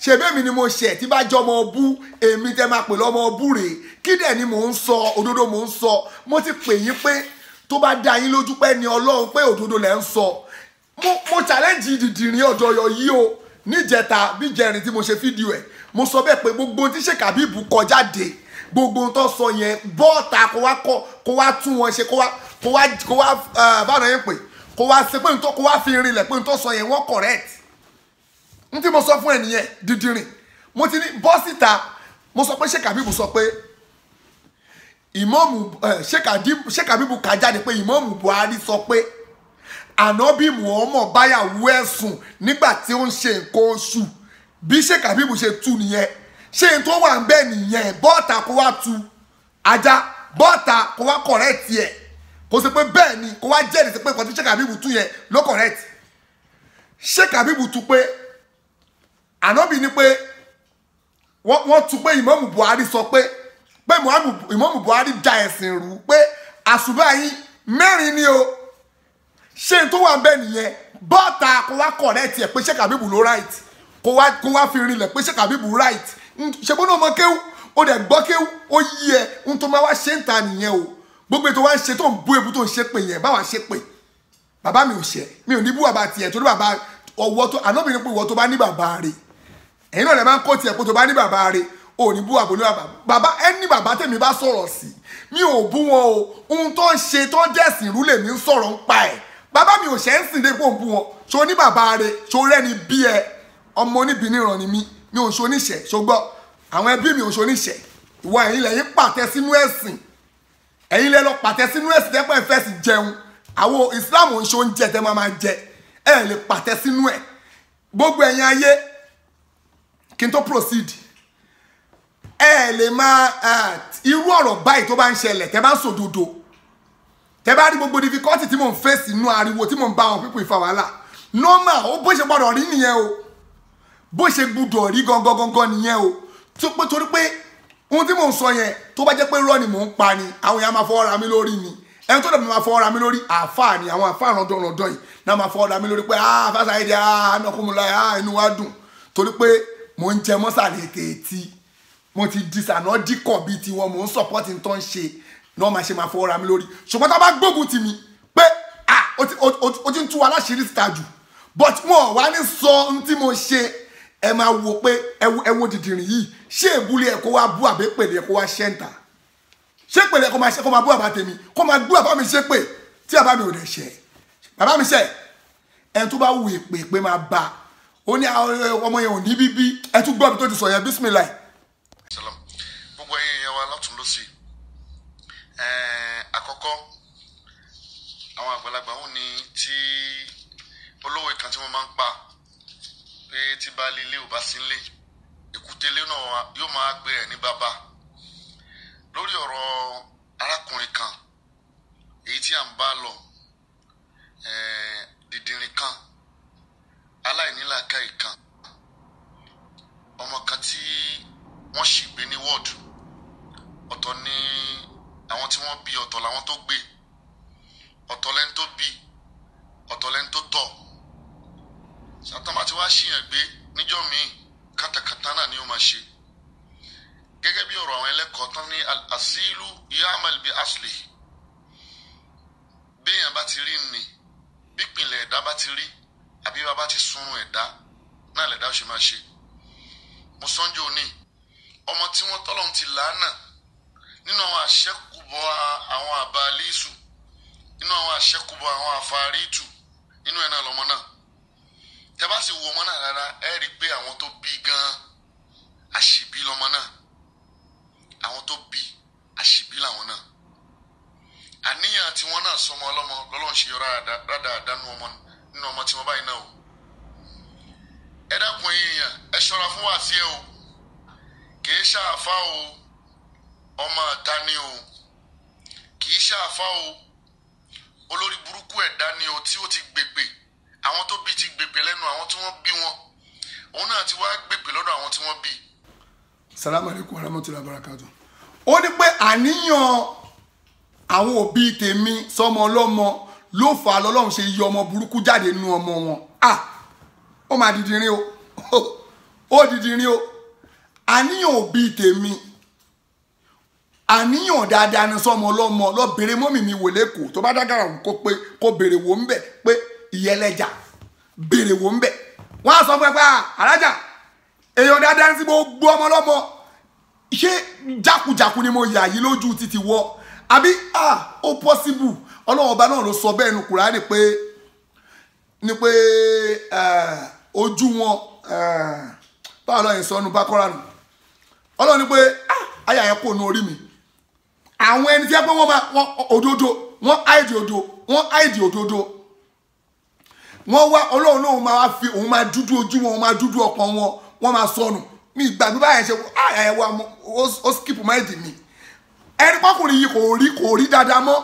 ṣe bẹ́ẹ̀ mi ni mo ṣẹ̀ tí bá jọ ọmọ ọbú èmi tẹ́ máa pè lọ́mọ ọbú rèé kí dẹ̀ ni mò ń sọ òdodo mò ń sọ mo ti pè yín pé tó bá dá yín lójú pé ní Ọlọ́run pé òdodo lẹ̀ ń sọ mo challenge dìdìrín ọ̀dọ̀yọ̀ yìí o níjẹta bí jẹrin tí mo ṣe fídíò ẹ̀ mo sọ bẹ́ẹ̀ pé gbogbo tí Sheikh Habib kọ jáde gbogbo tó sọ yẹn bọ́ọ̀ta kó wá tún wọn ṣe kó wá báwọn yẹn pè kó wá ṣe pé kó wá fi rinlẹ̀ pé tó sọ yẹn wọ́n correct n tí mo sọ fún ẹnìyẹn dídìrín mo ti ní bọ́sìta mo sọ pé Sheikh Habib sọ pé ìmáàmù Sheikh Habib kà jáde pé ìmáàmù Buhari sọ pé ànábì Muhammad báyàwó ẹ̀sùn nígbà tí ó ń ṣe nǹkan oṣù bí Sheikh Habib ṣe tú nìyẹn ṣé n tó wà ń bẹ́ẹ̀ nìyẹn bọ́ọ̀tà kó wá tu ajá bọ́ọ̀tà kó wá correct ẹ̀ kó sì pé bẹ́ẹ̀ ni kó wá jẹ́rìí sí pé nǹkan tí Sheikh Habib tú yẹn ló correct Sheikh Habib tú pé ànábì ni pé wọ́n tún pé ìmáàmù Buhari sọ pé ìmáàmù Buhari da ẹ̀sìn rú pé àṣùbà yín mẹ́rin ni o ṣé n tó wà bẹ́ẹ̀ nìyẹn bọ́ọ̀ta kó wá correct ẹ̀ pé Sheikh Habeeb ló right kó wá fi rinlẹ̀ pé Sheikh Habeeb right ṣe bó náà mọ kéwú ó dẹ̀ gbọ́ kéwú ó yí ẹ ń tó máa wá ṣe ń ta nìyẹn o gbogbo ètò wa ń ṣe tó ń bú ebu tó ń ṣe pé yẹn báwa ṣe pé bàbá mi ò ṣe mi ò ní bú bàbá tiẹ̀ torí bàbá ọwọ́ tó ànábìrin pé ìwọ tó bá ní bàbá rẹ̀ ẹ̀yin náà lè máa ń kó tiẹ̀ pé tó bá ní bàbá rẹ̀ ò ní bú àbò ní bàbá ẹni bàbá tèmi bá sọ̀rọ̀ sí mi ò bú wọn o ohun tó ń ṣe tó ń jẹ́sìn ìrú lèmi ń sọ̀rọ̀ ń pa ẹ̀ bàbá mi ò ṣe ń sìn dé pò ń bú wọn ṣo ní bàbá rẹ̀ ṣo rẹ́ni bí ẹ ọmọ oníbìnrin ni mi ò ṣo níṣẹ́ ṣogbọ́ àwọn ẹbí mi ò ṣo níṣẹ́ ìwọ ẹ̀yin lẹ́yìn pàtẹ sínú ẹ̀sìn ẹ̀yin lẹ́ lọ pàtẹ sínú ẹ̀sìn tẹ́pẹ́ ìfẹ́ sì jẹun àwọn Islam ń ṣe oúnjẹ tẹ́ máa jẹ ẹ̀ lè pàtẹ sínú ẹ̀ gbogbo ẹ̀yin ayé kí n tó proceed ẹ lè máa irú ọ̀rọ̀ báyìí tó bá ń ṣẹlẹ̀ tẹ́ bá ń sòdodo tẹ́ bá rí gbogbo difficulty tí mò ń face inú ariwo tí mò ń bá àwọn pípọ̀ ìfà wàhálà normal ó bó ṣe gbọ́dọ̀ rí nìyẹn o bó ṣe gbọ́dọ̀ rí gangan nìyẹn o torí pé ohun tí mò ń sọ yẹn tó bá jẹ́ pé irọ́ ni mò ń pa ni àwọn èèyàn máa fọwọ́ ra mi lórí ni ẹni tó dẹ̀ máa fọwọ́ ra mi lórí àáfàá ni àwọn àáfàá rọ̀dọ̀rọ̀dọ̀ yìí náà máa fọwọ́ ra mi lórí pé fásitì ayédè anọkùnmùlá inú wa dùn torí pé mò ń jẹ mọ́sàlẹ̀ tètè mo ti di sànà díkọ̀ bíi tiwọn mò ń sọ̀pọ́tì tó ń ṣe náà máa ṣe máa fọwọ́ ra mi lórí ṣùgbọ́n tá a bá gbógun tì mí pé o ti ń tú wa láṣìírí síta jù but wọn wá ní sọ ohun tí mo ṣe ẹ máa wo pé ẹ wo dìdìrín yìí ṣé èbúlé ẹ kó wá bú àbẹ́ pèlè ẹ kó wá ṣẹ́ǹtà ṣé pèlè ẹ kó máa bú àbá tèmi kó máa bú àbá mi ṣe pé tí àbá mi ò dẹ̀ ṣe bàbá mi ṣe ẹni tó bá wù èpè pé máa bá ó ní ọmọ yẹn ò ní bíbí ẹ tún gbọ́ mi tó ti sọ yẹn bísímìlà gbogbo ẹ̀yin èèyàn wa lọ́tún lọ́sì àkọ́kọ́ àwọn àgbàlagbà wọn ni tí olówó kan tí wọ́n máa ń pa pé tí baálé ilé ò bá sí nílé èkútélé náà yóò máa gbé ẹ̀ ní bàbá lórí ọ̀rọ̀ arákùnrin kan èyí tí à ń bá lọ dìdìrín kan aláìnílàákàyè kan ọmọ kan tí wọ́n sì gbé ní wọ́ọ̀dù ọ̀tọ̀ ni àwọn tí wọ́n bí ọ̀tọ̀ làwọn tó gbé ọ̀tọ̀ lẹ́ni tó bí ọ̀tọ̀ lẹ́ni tó tọ̀ sátọ́mà tí wàá ṣìyàn gbé níjọ́ míì kátàkátà náà ni ó máa ṣe gẹ́gẹ́ bí ọ̀rọ̀ àwọn ẹlẹ́kọ̀ọ́ tán ní àsílù ya'mal bi asli béèyàn bá ti rí nì bípìnlẹ̀ ẹ̀dá bá ti rí àbí bá ti sunrun ẹ̀dá náà lẹ̀dá ó ṣe máa ṣe mo sọ́njọ́ òní ọmọ tí wọ́n tọ́lọ́run ti làánà nínú àwọn àṣẹ́kùbọ̀ àwọn àbálísù nínú àwọn àṣẹ́kùbọ̀ àwọn àfàrítù nínú ẹ̀ náà lọ́mọ náà tẹ́ bá sì wo ọmọ náà rárá ẹ rí i pé àwọn tó bí gan àṣìbí lọ́mọ náà àwọn tó bí àṣìbí làwọn náà àníyàn tí wọ́n náà sọmọ ọlọ́mọ lọ́lọ́run ṣe yọrọ rádaràdá nínú ọmọ tí wọ́n báyìí náà o ẹ dákun èèyàn ẹ ṣọ́ra fún wàásí ẹ o kìí ṣàfá o ọmọ ọ̀tá ni o kìí ṣàfá o olórí burúkú ẹ̀dá ni o tí ó ti gbègbè àwọn tó bí ti gbègbè lẹ́nu àwọn tí wọ́n bí wọn òun náà ti wá gbègbè lọ́dọ̀ àwọn tí wọ́n bí. salamu alaikum warahmatullahi wabarakatuh. ó ní pé àníyàn àwọn òbí tèmi sọmọ ọlọ́mọ ló fà á lọ́lọ́run ṣe yọ ọmọ burúkú jáde nínú ọmọ wọn ó máa dìdìrín o ó dìdìrín o àníyàn òbí tèmi àníyàn dáadáa ní sọmọ ọlọ́mọ lọ bèrè mọ́mì mi wò lẹ́kọ̀ọ́ tó bá dágàrà wò kó pé kó bèrè wò ń bẹ̀ pé ìyẹlẹ́jà bèrè wò ń bẹ̀ wọ́n á sọ fún ẹ pé alájà èèyàn dáadáa ní gbogbo ọmọ ọlọ́mọ ṣé jákujàku ni mo yà yí lójú títí wọ àbí ó possible ọlọ́wọ́n ọba náà ló sọ bẹ́ẹ̀ nu Kùránì pé ní pé ojú wọn báwo lọ́yìn sọ́nu bá kọ́ra nù ọlọ́run ní pé àyà yẹn kò nu orí mi àwọn ẹni tí wọ́n pé wọ́n òdodo wọ́n áìdì òdodo wọ́n wá ọlọ́run náà máa fi òun máa dúdú ojú wọn máa dúdú ọkàn wọn wọ́n máa sọnù mi ìgbà bí báyẹn ṣe àyà yẹn wà ó skip máìdì mi ẹni pọ́kùnrin yìí kò rí dáadáa mọ́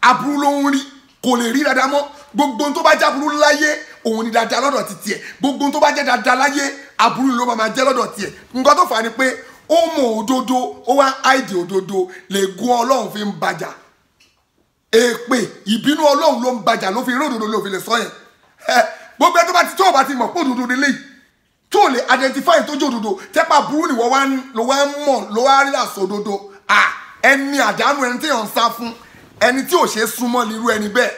aburú ló ń rí kò lè rí dáadáa mọ́ gbogbo tó bá jẹ́ aburú láyé òun ni dáadáa lọ́dọ̀ ti tiẹ̀ gbogbo tó bá jẹ́ dáadáa láyé aburú ló máa jẹ́ lọ́dọ̀ tiẹ̀ nǹkan tó fà á ni pé ó mọ òdodo ó wá àìdí òdodo lè gun ọlọ́run fi ń bàjà èpè ìbínú Ọlọ́run ló ń bàjà ló fi rí òdodo ló fi lè sọ yẹn gbogbo ẹ tó bá ti tó bá ti mọ̀ pé òdodo lè tó lè identify tó jẹ́ òdodo tẹ́pà burú ni wọ́n ló wá ń mọ̀ ló wá rí àsọ òdodo ẹni àdánù ẹni tí yàn ń sá fún ẹni tí ò ṣe é súnmọ́ lírú ẹni bẹ́ẹ̀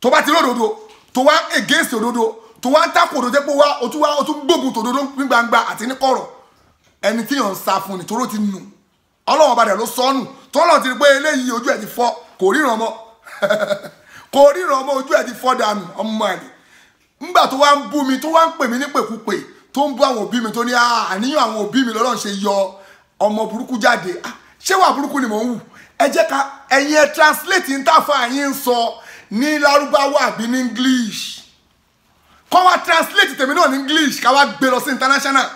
tó bá ti rí òdodo tó wá against òdodo tó wá ń takò òdodo pé wá o tún gbógun tòdodo ní gbangba àti ní kọ̀rọ̀ ẹni tí yàn ń sá fún ni tó ló ti nù Ọlọ́run ọba dẹ̀ ló sọnù tó lọ́n ti rí pé eléyìí ojú ẹ̀ ti fọ́ kò ríran mọ́ kò ríran mọ́ ojú ẹ̀ ti fọ́ dànù ọmọ ẹ̀ nígbà tó wá ń bú mi tó wá ń pè mí ní pèkúpè tó ń bú àwọn òbí mi tó ní àníyàn àwọn òbí mi lọ́lọ́run ṣe yọ ọmọ burúkú jáde ṣé wà burúkú ni mò ń wù ẹ jẹ́ ká ẹ̀yin ẹ translate ń tàfà yín ń sọ ní lárúbáwá àbí ní English kọ́ wá translate tèmi náà ní English ká wá gbé lọ sí international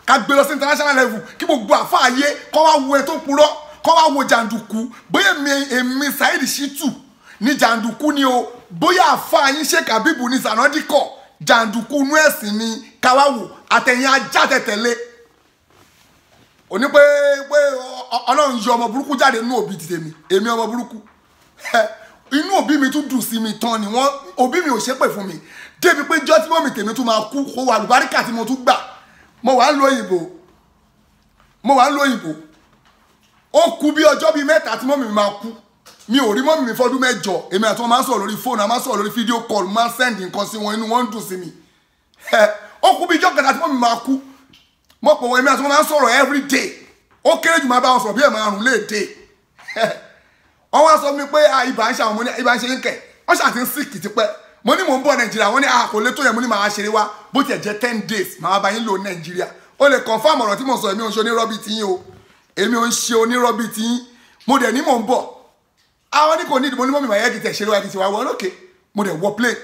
ká gbé lọ sí international level kí gbogbo àfáàyè kọ́ wá wo ẹ tó purọ́ kọ́ wá wo jàǹdùkú bóyá èmi Saheed Shittu ní jàǹdùkú ni o bóyá àfáàyín Sheikh Habibu ní Sanadikọ̀ jàǹdùkú inú ẹ̀sìn ni ká wá wò àtẹ̀yìn ajá tẹ̀tẹ̀lé òní pé Ọlọ́run yọ ọmọ burúkú jáde nínú òbí ti tèmi èmi ọmọ burúkú inú òbí mi tún dùn sí mi tán ni wọ́n òbí mi ò ṣépè fún mi débi pé jọ́ tí mọ́mì tèmi tún máa kú kó wà lùbáríkà tí mo tún gbà mo wà ń lo òyìnbó ó kú bí ọjọ́ bíi mẹ́ta tí mọ́mì mi máa kú mi ò rí mọ́mì mi fọ́dún mẹ́jọ èmi àti wọn máa ń sọ̀rọ̀ lórí fóònù a máa ń sọ̀rọ̀ lórí fídíò kọ́ọ̀lù máa ń sẹ́ndì nǹkan sí wọn inú wọn ń dùn sí mi ó kú bí ọjọ́ kẹta tí mọ́mì mi máa kú mo pọ̀ wọ́n èmi àti wọn máa ń sọ̀rọ̀ every day ó kéré jù máa bá wọn sọ̀rọ̀ bí ẹ̀ máa rùn léde wọ́n wá sọ mi pé ibà ń ṣe àwọn mo ní ibà ń ṣe ń kẹ̀ wọ́n ṣàti ń síkì tipẹ́ mo ní mò ń bọ̀ Nàìjíríà wọ́n ní kò lè tó yẹ mo ní màá ṣeré wá bó tiẹ̀ jẹ́ 10 days màá bá yín lò Nàìjíríà ó lè confirm ọ̀rọ̀ tí mo sọ èmi ò ń ṣe onírọ́bì tí yín o èmi ò ń ṣe onírọ́bì tí yín mo dẹ̀ ní mò ń bọ̀ àwọn ní kò ní ìdìbò ní mọ́mí màá yẹ kí tẹ̀ ṣeré wá kí ti wá wọ́n lókè mo dẹ̀ wọ plane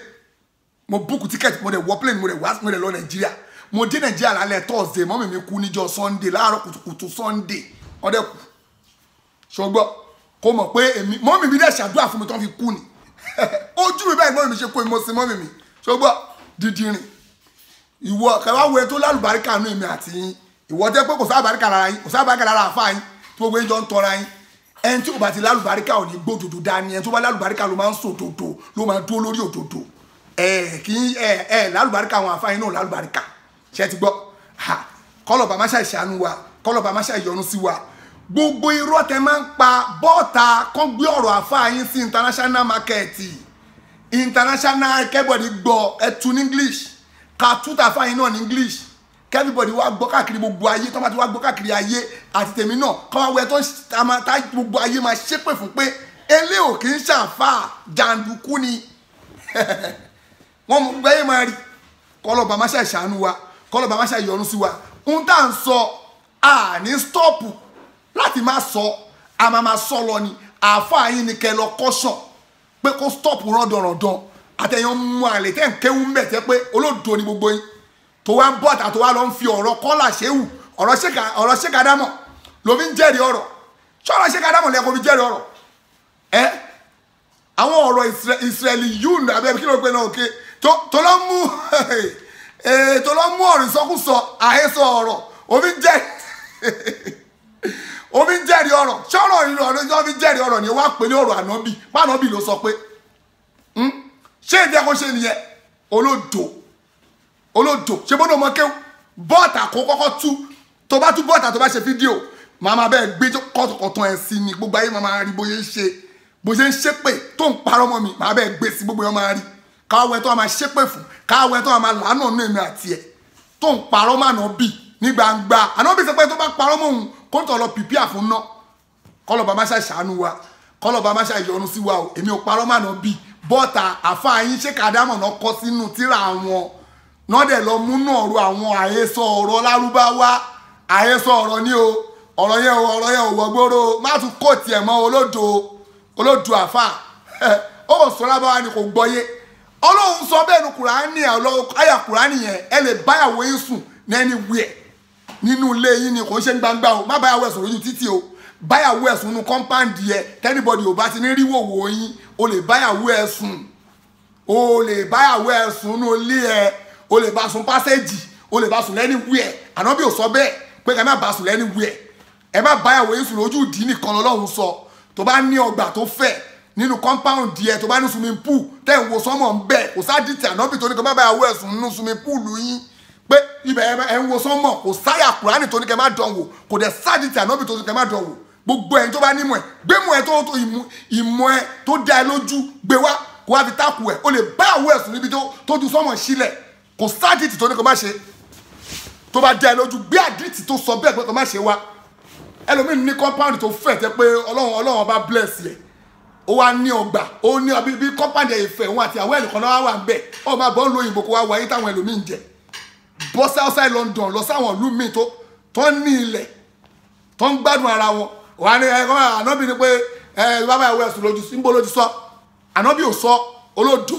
mo book ticket mo dẹ̀ wọ plane mo dẹ̀ lọ Nàìjíríà mo dé Nàìjíríà lálẹ́ Thursday mọ́mí mi kú níjọ́ Sunday láàárọ̀ kùtùkùtù Sunday wọ́n dẹ̀ kú ṣùgbọ́n kò mọ̀ pé èmi mọ́mí mi dẹ̀ ṣàdúrà fún mi tó fi kú ni ojú mi báyìí mọ́mí mi ṣe kó ìmọ̀ sí mọ́mí mi ṣùgbọ́n dídìrín ìwọ kẹwàá wo ẹ tó lálùbáríkà nù èmi àti yín ìwọ jẹ́ pé kò sábàríkà lára yín kò sábàríkà lára àfa yín tí gbogbo yín jọ ń tọra yín ẹni tí kò bá ti lálùbáríkà ò ní gbódòdó dání ẹni tó bá lálùbáríkà ló máa ń sọ òdòdó ló máa dúró lórí òdòdó lálùbáríkà àwọn àfa yín náà lálùbáríkà ṣe ti gbọ́ kọlọ̀bà má ṣe ìṣàánú wa kọlọ̀bà má ṣe ìyọnu sí wa gbogbo irọ́ tẹ máa ń pa bọ́ọ̀ta kán gbé ọ̀rọ̀ àfa yín sí international market international everybody gbọ́ ẹ tú ní English ká tú tàfa yín náà ní English everybody wá gbọ́ káàkiri gbogbo ayé tó bá ti wá gbọ́ káàkiri ayé àti tèmi náà kọ́ wá wẹ tó tá gbogbo ayé máa ṣépè fún pé elé ò kì í ṣàfà jàǹdùkú ni wọ́n mú gbẹ́yé máa rí kọlọ̀bà má ṣe ìṣàánú wa kọlọ̀bà má ṣe ìyọnu sí wa ohun tá à ń sọ ní stọ́ọ̀pù láti má sọ a máa sọ lọ ni àáfàá yín ni kẹ lọ kọ́sàn pé kó stọ́ọ̀pù rọ̀dọ̀rọ̀dọ̀ àtẹ̀yàn mú àlè tẹ́ ń kéwú ń bẹ̀ tẹ́ pé olódo ni gbogbo yín tó wá ń bọ̀ tà tó wá lọ ń fi ọ̀rọ̀ kọ́là ṣéwù ọ̀rọ̀ ṣékadámọ̀ ló fi ń jẹ́rìí ọ̀rọ̀ ṣọ́ọ̀rọ̀ ṣékadámọ̀ lẹ́kọ̀ọ́ fi jẹ́rìí ọ̀rọ̀ àwọn ọ̀rọ̀ ìsírẹ́lì yún abẹ́ kí ló pe náà òkè tó lọ mú ọ̀rọ̀ ìsọkúsọ àhesọ ọ̀rọ̀ òfin jẹ́rìí ọ̀rọ̀ ṣọ́ọ̀rọ̀ ìlú ọ̀rọ̀ ìjọba fi jẹ́rìí ọ̀rọ̀ ni wá pè ní ọ̀rọ̀ ànábì pànábì ló sọ pé ṣé ìdí ẹ̀kọ́ ṣe nìyẹn olódò ṣe bọ́dọ̀ ọmọ kéwù bọ́ọ̀tà kó kọ́kọ́ tú tó bá tú bọ́ọ̀tà tó bá ṣe fídíò màmá bẹ́ẹ̀ gbé kọ́tọ̀kọ̀tàn ẹ̀ sí ni gbogbo ayé màmá rí bóyá bó ṣe ń ṣépè tó ń parọ́ mọ́ mi màá bẹ́ẹ̀ gbé sí gbogbo yẹn máa rí káwọ́ ẹ̀ tó máa ṣépè fún káwọ́ ẹ̀ tó máa làánà nù èmi àti ẹ̀ tó ń parọ́ mọ́ ànábì ní gbangba ànábì sọ pé tó bá parọ́ mọ́ òun kó ń tọ̀ lọ pìpì àfún náà kọ́lọ́ba má ṣàṣàánú wa kọ́lọ́ba má ṣàyọnu sí wa o èmi ò parọ́ mọ́ ànábì bọ́ọ̀tà àfa yín ṣé kàdámọ̀ náà kọ́ sínú tíra wọn náà dẹ̀ lọ múnú ọ̀rọ̀ àwọn àhesọ ọ̀rọ̀ lárúbáwá àhesọ ọ̀rọ̀ ní o ọ̀rọ̀ yẹn ò wọgbóró má tún kó tiẹ̀ mọ́ olódò àfa ó sọ lábáwá ni kò gbọ́yé ọlọ́run sọ bẹ́ẹ̀ ní kùránì àyà kùránì yẹn ẹ lè báyàwó yín sùn ní anywhere nínú ilé yín ni kò ń ṣe gbangba o má báyàwó ẹ̀sùn lójú títì o báyàwó ẹ̀sùn nínú kọ́ńpáǹdì yẹ tẹ́nibọ́dì ò bá ti ní ríwòwò yín o lè báyàwó ẹ̀sùn nínú ilé ẹ o lè bá sùn pásẹ́jì o lè bá sùn anywhere ànábì ò sọ bẹ́ẹ̀ pé ẹ má bá sùn anywhere ẹ má báyàwó yín sùn lójú ìdí nìkan lọ́lọ́run sọ tó bá ní ọgbà tó fẹ̀ nínú compound díẹ̀ tó bá ní swimming pool tẹ́ ń wo sọ́mọ̀ ń bẹ̀ kò sádìtì ànábì tó ní kẹ́ má bá yàwó ẹ̀sùn nínú swimming pool yín pé ibẹ̀ ẹ̀ ń wo sọ́mọ̀ kò sáyà kùránì tó ní kẹ́ má dán wò kò dẹ̀ sádìtì ànábì tó ní kẹ́ má dán wò gbogbo ẹ̀yin tó bá nímọ̀ ẹ̀ gbé mọ̀ ẹ̀ tó ìmọ̀ ẹ̀ tó dá ẹ lójú gbé wá kó wá fi tákù ẹ̀ o lè bá yàwó ẹ̀sùn níbi tó ju sọ́mọ̀ sílẹ̀ kò sádìtì tó ní kẹ́ má ṣe tó bá dá ẹ lójú gbé àdìtì tó sọ bẹ́ẹ̀ pé kẹ́ má ṣe wá ẹlòmíín ní compound tó fẹ̀ tẹ́ pé ọlọ́run ọba bless yẹ ó wá ní ọgbà ó ní ọbí bí compound ẹ̀ fẹ̀ òun àti àwọn ẹnìkan náà wà ń bẹ̀ ọ máa bọ́ ń lo òyìnbó kó wá wáyé táwọn ẹlòmíín jẹ bọ́ sí outside London lọ sáwọn ìlú míì tó ní ilẹ̀ tó ń gbádùn ara wọn wà ní ànábì ni pé bàbá ìwé ẹ̀sùn lójú símbó lójú sọ ànábì ò sọ olódo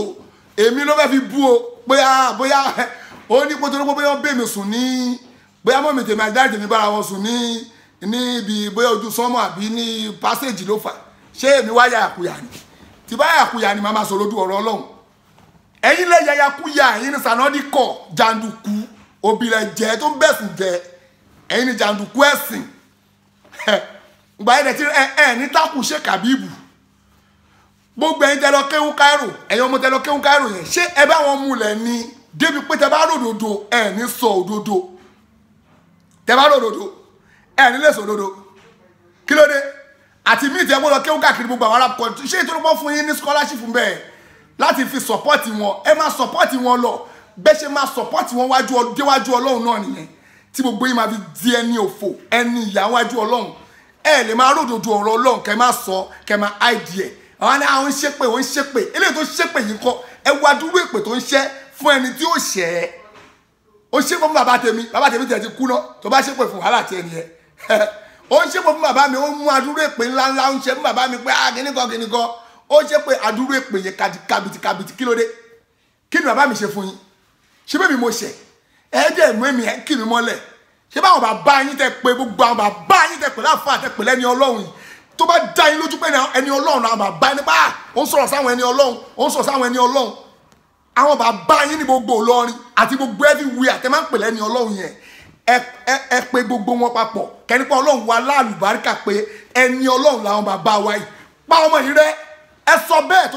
èmi ló fẹ́ fi bú o bóyá ó ní kótó lóko bóyá ó bèmí sùn ní bóyá mọ́mí tèmi àjáde mi bára wọn sùn ní ibi bóyá ojú sọ́mọ́ àbí ní passage ló fà ṣé èmi wá yàkuyà ni tí bá yàkuyà ni màá máa sọ lójú ọ̀rọ̀ Ọlọ́run ẹ̀yin lè yàkuyà ẹ̀yin ní Sanodi kọ̀ jàǹdùkú òbílẹ̀ jẹ́ tó ń bẹ̀sùn jẹ́ ẹ̀yin ní jàǹdùkú ẹ̀sìn gbà ẹ̀ tí ẹ̀ ní tákù ṣe kàbíbù gbogbo ẹ̀yin tẹ́ lọ kéwú Cairo ẹ̀yin ọmọ tẹ́ lọ kéwú Cairo yẹn ṣé ẹ bá wọn múlẹ̀ ni débi pé tẹ́ bá ròdòdó ẹ̀ ní sọ òdodo tẹ́ bá ròdòdó ẹ̀ ní lè sọ òdodo kí ló dé àti míì tí ẹ gbọ́dọ̀ kéwú káàkiri gbogbo àwọn arab country ṣé ìtòrò pọ̀ fún yín ní scholarship bẹ́ẹ̀ láti fi support wọn ẹ máa support wọn lọ bẹ́ẹ̀ ṣe máa support wọn déwájú Ọlọ́run náà nìyẹn tí gbogbo yín máa fi di ẹni òfò ẹni ìyà wájú Ọlọ́run ẹ lè máa ròdòdó ọ̀rọ̀ Ọlọ́run kẹ máa sọ kẹ máa áìdì ẹ àwọn ní àwọn ń ṣépè wọn ń ṣépè eléyìí tó ṣépè yìí kọ ẹ wá dúró èpè tó ń ṣẹ́ fún ẹni tí ó ṣẹ́ ẹ ó ṣépè fún bàbá tèmi tẹ̀ ti kú náà tó bá ṣépè fún wàhálà tiẹ̀ nìyẹn ó ń ṣépè fún bàbá mi ó mú adúrú èpè ńláńlá ń ṣe fún bàbá mi pé kìnnìkan ó ṣépè adúrú èpè yẹn kàbìtì kí ló dé kí ni bàbá mi ṣe fún yín ṣé bẹ́ẹ̀ mi mo ṣẹ̀ ẹ̀ẹ́dẹ̀ mú èmi ẹ̀ kì mí mọ́lẹ̀ ṣé báwọn bàbá yín tẹ pé gbogbo àwọn bàbá yín tẹ pé láfa tẹ pé lẹ́ni Ọlọ́run yìí tó bá dá yín lójú pé ẹni Ọlọ́run àwọn bàbá yín nípa ó ń sọ̀rọ̀ sáwọn ẹni Ọlọ́run ó ń sọ̀rọ̀ sáwọn ẹni Ọlọ́run àwọn bàbá yín ní gbogbo Ìlọrin àti gbogbo everywhere àtẹ máa ń pè lẹ́ni Ọlọ́run yẹn ẹ pé gbogbo wọn papọ̀ kẹ́ni pé Ọlọ́run wa láàlùbáríkà pé ẹni Ọlọ́run làwọn bàbá wa yìí pa ọmọ yìí rẹ ẹ sọ bẹ́ẹ̀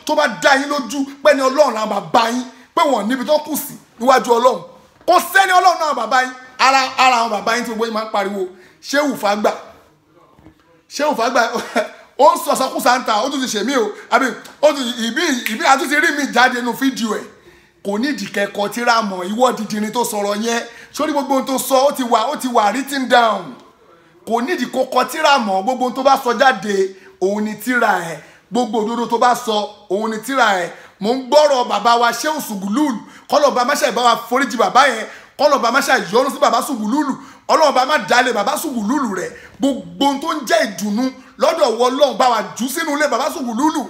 tó bá dá yín lójú pé ẹni Ọlọ́run làwọn bàbá yín pé wọn níbi tó kù sí níwájú Ọlọ́run kò sẹ́ni Ọlọ́run náà bàbá yín ara àwọn bàbá yín tí gbogbo yín máa ń pariwo Ṣéhù Fàgbà ó ń sọ̀sọ́kù sáńtà ó tún ti ṣèmí o àbí ó tún ìbí àtúntì rí mi jáde nínú fídíò ẹ̀ kò ní ìdìkẹ́kọ̀ọ́ tíra mọ̀ ìwọ dídìrín tó sọ̀rọ̀ yẹn sórí gbogbo ohun tó sọ ó ti wà written down kò ní ìdìkọ́kọ́ tíra mọ̀ gbogbo ohun tó bá sọ jáde òun ni tíra ẹ̀ gbogbo òdodo tó bá sọ òun ni tíra ẹ̀ mò ń gbọ́rọ̀ bàbá wa Ṣéhù Sùgùlùlù kọ́lọ̀bà máṣá ìbá wa foríjì bàbá yẹn kọ́lọ̀bà máṣá ìyọ́nú sí bàbá Sùgùlùlù ọlọ́ọ̀bà má dalẹ̀ bàbá Sùgùlùlù rẹ̀ gbogbo tó ń jẹ́ ìdùnnú lọ́dọ̀ wọ Ọlọ́run bá wa jù sínú ilé bàbá Sùgùlùlù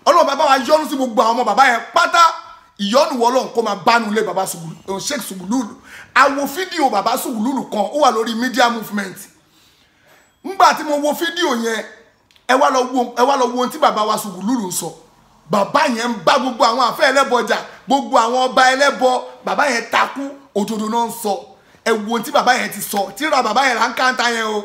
ọlọ́ọ̀bà bá wa yọ́nú sí gbogbo àwọn ọmọ bàbá yẹn pátá ìyọ́nú wọ Ọlọ́run kó máa bánu ilé bàbá Sheikh Sùgùlùlù àwọn fídíò bàbá Sùgùlùlù kan ó wà lórí media movement ńgbà tí mo wo fídíò yẹn ẹ wá lọ wo ohun tí bàbá wa Sùgùlùlù sọ bàbá yẹn ń bá gbogbo àwọn àfẹ́ ẹlẹ́bọ jà gbogbo àwọn ọba ẹlẹ́bọ bàbá yẹn takú òdodo náà ń sọ ẹ wo ohun tí bàbá yẹn ti sọ tíra bàbá yẹn là ń káńtà yẹn o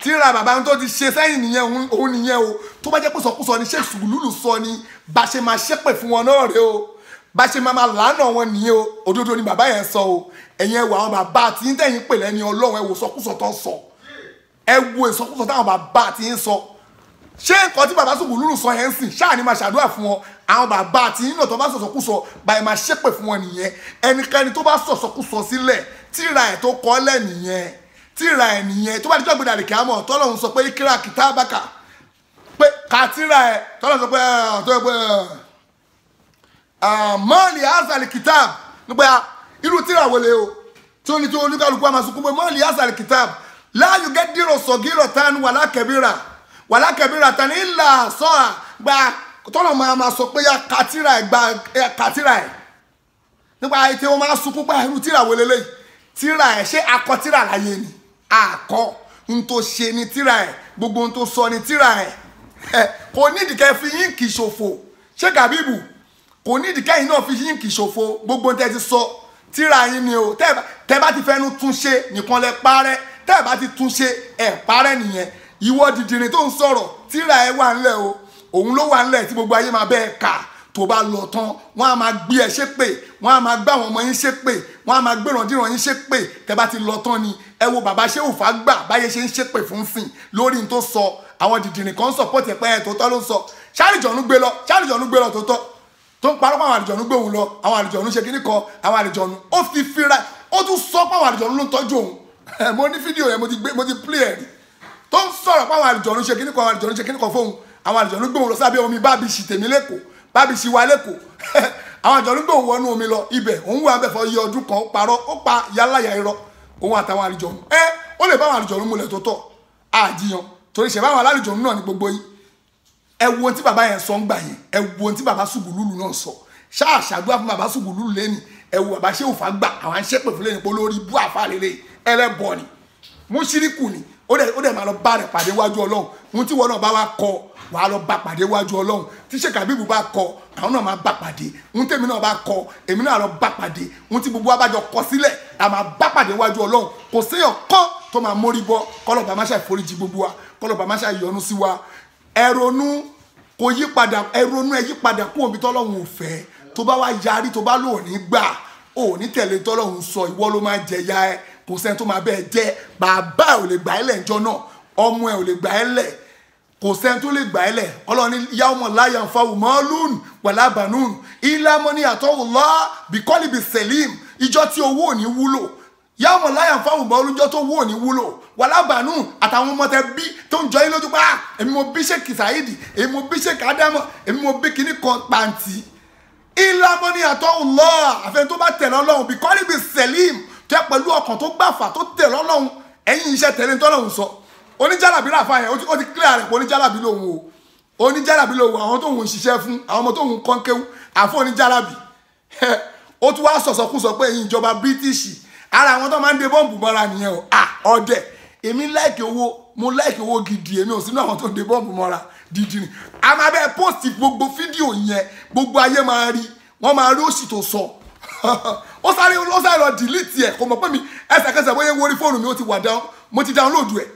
tíra bàbá yẹn tó ti ṣe sẹ́yìn nìyẹn òun nìyẹn o tó bá jẹ́ pé sọkúsọ ni Sheikh Sùgùlùlù sọ ni bá ṣe máa ṣépè fún wọn náà rè o bá ṣe máa làánà wọn nìyẹn o òdodo ni bàbá yẹn sọ o ẹ̀yin ẹ wo àwọn bàbá àti yín tẹ̀yìn pè lẹ́ni Ọlọ́run ẹ wo sọkúsọ tó ń sọ ẹ wo ìsọkúsọ táwọn bàbá àti yín sọ ṣé nǹkan tí bàbá Sùgùlùlù sọ yẹn ń sìn ṣáà ni máa ṣàdúrà fún wọn àwọn bàbá àti yín náà tó bá sọ̀sọ̀kúsọ báyìí máa ṣépè fún wọn nìyẹn ẹnikẹ́ni tó bá sọ̀sọ̀kúsọ sílẹ̀ tíra ẹ̀ tó kọ́ lẹ̀ nìyẹn tíra ẹ̀ nìyẹn tó bá dijọ́ gbẹdàlì kíámọ̀ tọ́lọ́run sọ pé kíra kìtàbàkà pé ká tíra ẹ̀ tọ́lọ́run sọ pé mọ́ọ̀lì azàlì kìtàb nípa irú tíra wọlé o tí ó ní tí oníkàlùkù àmà sunkún pé mọ́ọ̀lì azàlì kìtàb láàyò gẹ́dìrò sọ̀gírọ̀ tán wàlá kẹbíra tán ilà sọ́à gba tọ́lọ̀ máa sọ pé ya kàtírà ẹ̀ gba kàtírà ẹ̀ nípa ètò wọn máa sunkún pé irú tíra wo lélẹ́yìí tíra ẹ̀ ṣé akọ tíra láyé ni àkọ́ n tó ṣe ni tíra ẹ̀ gbogbo n tó sọ ni tíra ẹ̀ kò nídìí kẹ́ fi yín kì í ṣòfò ṣé Gàbíbù kò nídìí kẹ́yìn náà fi yín kì í ṣòfò gbogbo tẹ́ ti sọ tíra yín ni o tẹ́ bá ti fẹ́nu túnṣe nìkan lẹ parẹ́ tẹ́ bá ti túnṣe ẹ̀ parẹ́ nìyẹn ìwọ dìdìrín tó ń sọ̀rọ̀ tíra ẹ wà ńlẹ̀ o òun ló wà ńlẹ̀ tí gbogbo ayé máa bẹ́ẹ̀ kà tó bá lọ tán wọ́n á máa gbé ẹ ṣépè wọ́n á máa gbá àwọn ọmọ yín ṣépè wọ́n á máa gbérandíran yín ṣépè tẹ́ bá ti lọ tán ni ẹ wo bàbá Ṣéhù Fágbà báyé ṣe ń ṣépè fún sìn lórí n tó sọ àwọn dìdìrín kan sọpọ́tì ẹ̀pẹ́ ẹ̀ tó tọ́ ló ń sọ ṣáàrìjọ̀nù gbé lọ tó tọ́ tó ń parọ́ pé àwọn àlìjọ̀nù gbé òun lọ àwọn àlìjọ̀nù ṣe kíní kan àwọn àlìjọ̀nù ó fi fira ó tún sọ pé àwọn àlìjọ̀nù ló ń tọ́jú òun mo ní fídíò yẹn mo ti play ẹ̀ rí tó ń sọ̀rọ̀ pé àwọn àlìjọ̀nù ṣe kíní kan àwọn àlìjọ̀nù ṣe kíní kan fóun àwọn àlìjọ̀nù gbé òun lọ sábẹ́ omi bábíṣì tèmi lẹ́kọ̀ọ́ bábíṣì wa lẹ́kọ̀ọ́ àwọn àlìjọ̀nù gbé òun wọnú omi lọ ibẹ̀ òun wà bẹ̀ fọ iye ọdún kan ó parọ́ ó pa yálàyà irọ́ òun àtàwọn àlìjọ̀nù ó lè bá àwọn àlìjọ̀nù múlẹ̀ tó tọ́ àjíyan torí ṣe báwọn alálìjọ̀nù náà ní gbogbo yín ẹ wo ohun tí bàbá yẹn sọ ń gbà yẹn ẹ wo ohun tí bàbá Sùgùlùlù náà sọ ṣáàṣàdúrà fún bàbá Sùgùlùlù lẹ́nì ẹ wo bàbá Ṣéhù Fágbà àwọn ṣépè fún lẹ́nì pé olórí bú àfàlélẹ̀ ẹlẹ́bọ ni mùṣírìkù ni ó dẹ̀ máa lọ bá rẹ̀ pàdé wájú Ọlọ́run ohun tí wọn náà bá wá kọ wàá lọ bá pàdé wájú Ọlọ́run tí Sheikh Habeeb bá kọ àwọn náà máa bá pàdé ohun tèmi náà bá kọ èmi náà lọ bá pàdé ohun tí gbogbo wa bá jọ kọ sílẹ̀ a máa bá pàdé wájú Ọlọ́run kò séèyàn kọ́ tó máa mórí bọ́ kọ́lọ́ba má ṣe foríjì gbogbo wa kọ́lọ́ba má ṣe yọ́nú sí wa ẹ ronú kò yí padà ẹ ronú ẹ yí padà kú òbí tọ́lọ́run ò fẹ́ tó bá wá yarí tó bá lò ní gbà ò ní tẹ̀lé tọ́lọ́run sọ ìwọ ló máa jẹ̀yà ẹ kò sẹ́ni tó máa bẹ́ẹ̀ jẹ́ bàbá ẹ ò lè gbà ẹ́ lẹ̀ ńjọ́ náà ọmọ ẹ ò lè gbà ẹ́ lẹ̀ kò sẹ́ni tó lè gbà ẹ́ lẹ̀ Ọlọ́run ní yawma la yanfa'u malun wala banun illa man ata'allah biqalbin salim ìjọ tí owó ò ní wúlò yawma la yanfa'u malun ìjọ tó owó ò ní wúlò wala banun àtàwọn ọmọ tẹ bí tó ń jọ yín lójú pa èmi mo bí Sheikh Saidi èmi mo bí Sheikh Adamu èmi mo bí kíní kan pàǹtí illa man ata'allah àfẹ́ tó bá tẹ̀lé Ọlọ́run biqalbin salim tẹ́ pẹ̀lú ọkàn tó gbàfà tó tẹ̀lé Ọlọ́run ẹ̀yin iṣẹ́ tẹ̀lé tọ́lọ́run sọ oníjàlábí ràfà yẹn ó ti clear rẹ̀ pé oníjàlábí lòun o oníjàlábí lòun àwọn tó ń ṣiṣẹ́ fún àwọn ọmọ tó ń kọ́ńkéwú àfọ oníjàlábí ó tún wá sọ̀sọ̀kúsọ pé ẹ̀yin ìjọba British ara àwọn tó máa ń de bọ́ǹbù mọ́ra nìyẹn o ọ̀dẹ̀ èmi láìkì owó mo láìkì owó gidi èmi ò sínú àwọn tó ń de bọ́ǹbù mọ́ra dídì ni a máa bẹ́ẹ̀ post gbogbo fídíò yẹn gbogbo ayé máa rí wọ́n máa rí òṣì tó sọ ó sáré lọ delete ẹ̀ kò mọ̀ pé mi ẹsẹ̀kẹsẹ̀ bóyá wo orí fóònù mi ó ti wà down mo ti download ẹ̀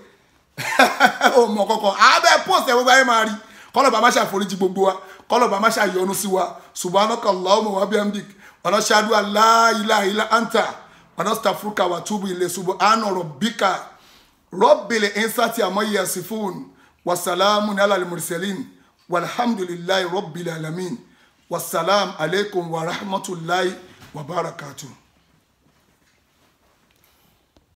ó mọ̀ kankan àbẹ̀ post ẹ̀ gbogbo ayé máa rí kọ́lọ́ba má ṣàforíjì gbogbo wa kọ́lọ́ba má ṣàyọnu sí wa subhanaka Allahumma wa bihamdik wa nashhadu an la ilaha illa anta wa nastaghfiruka wa atubu ilayk subhana rabbika rabbil izzati amma yasifun wa salamun ala al mursalin walhamdulillahi rabbil alamin wassalam alaikum wa rahmatullahi wa barakatuh.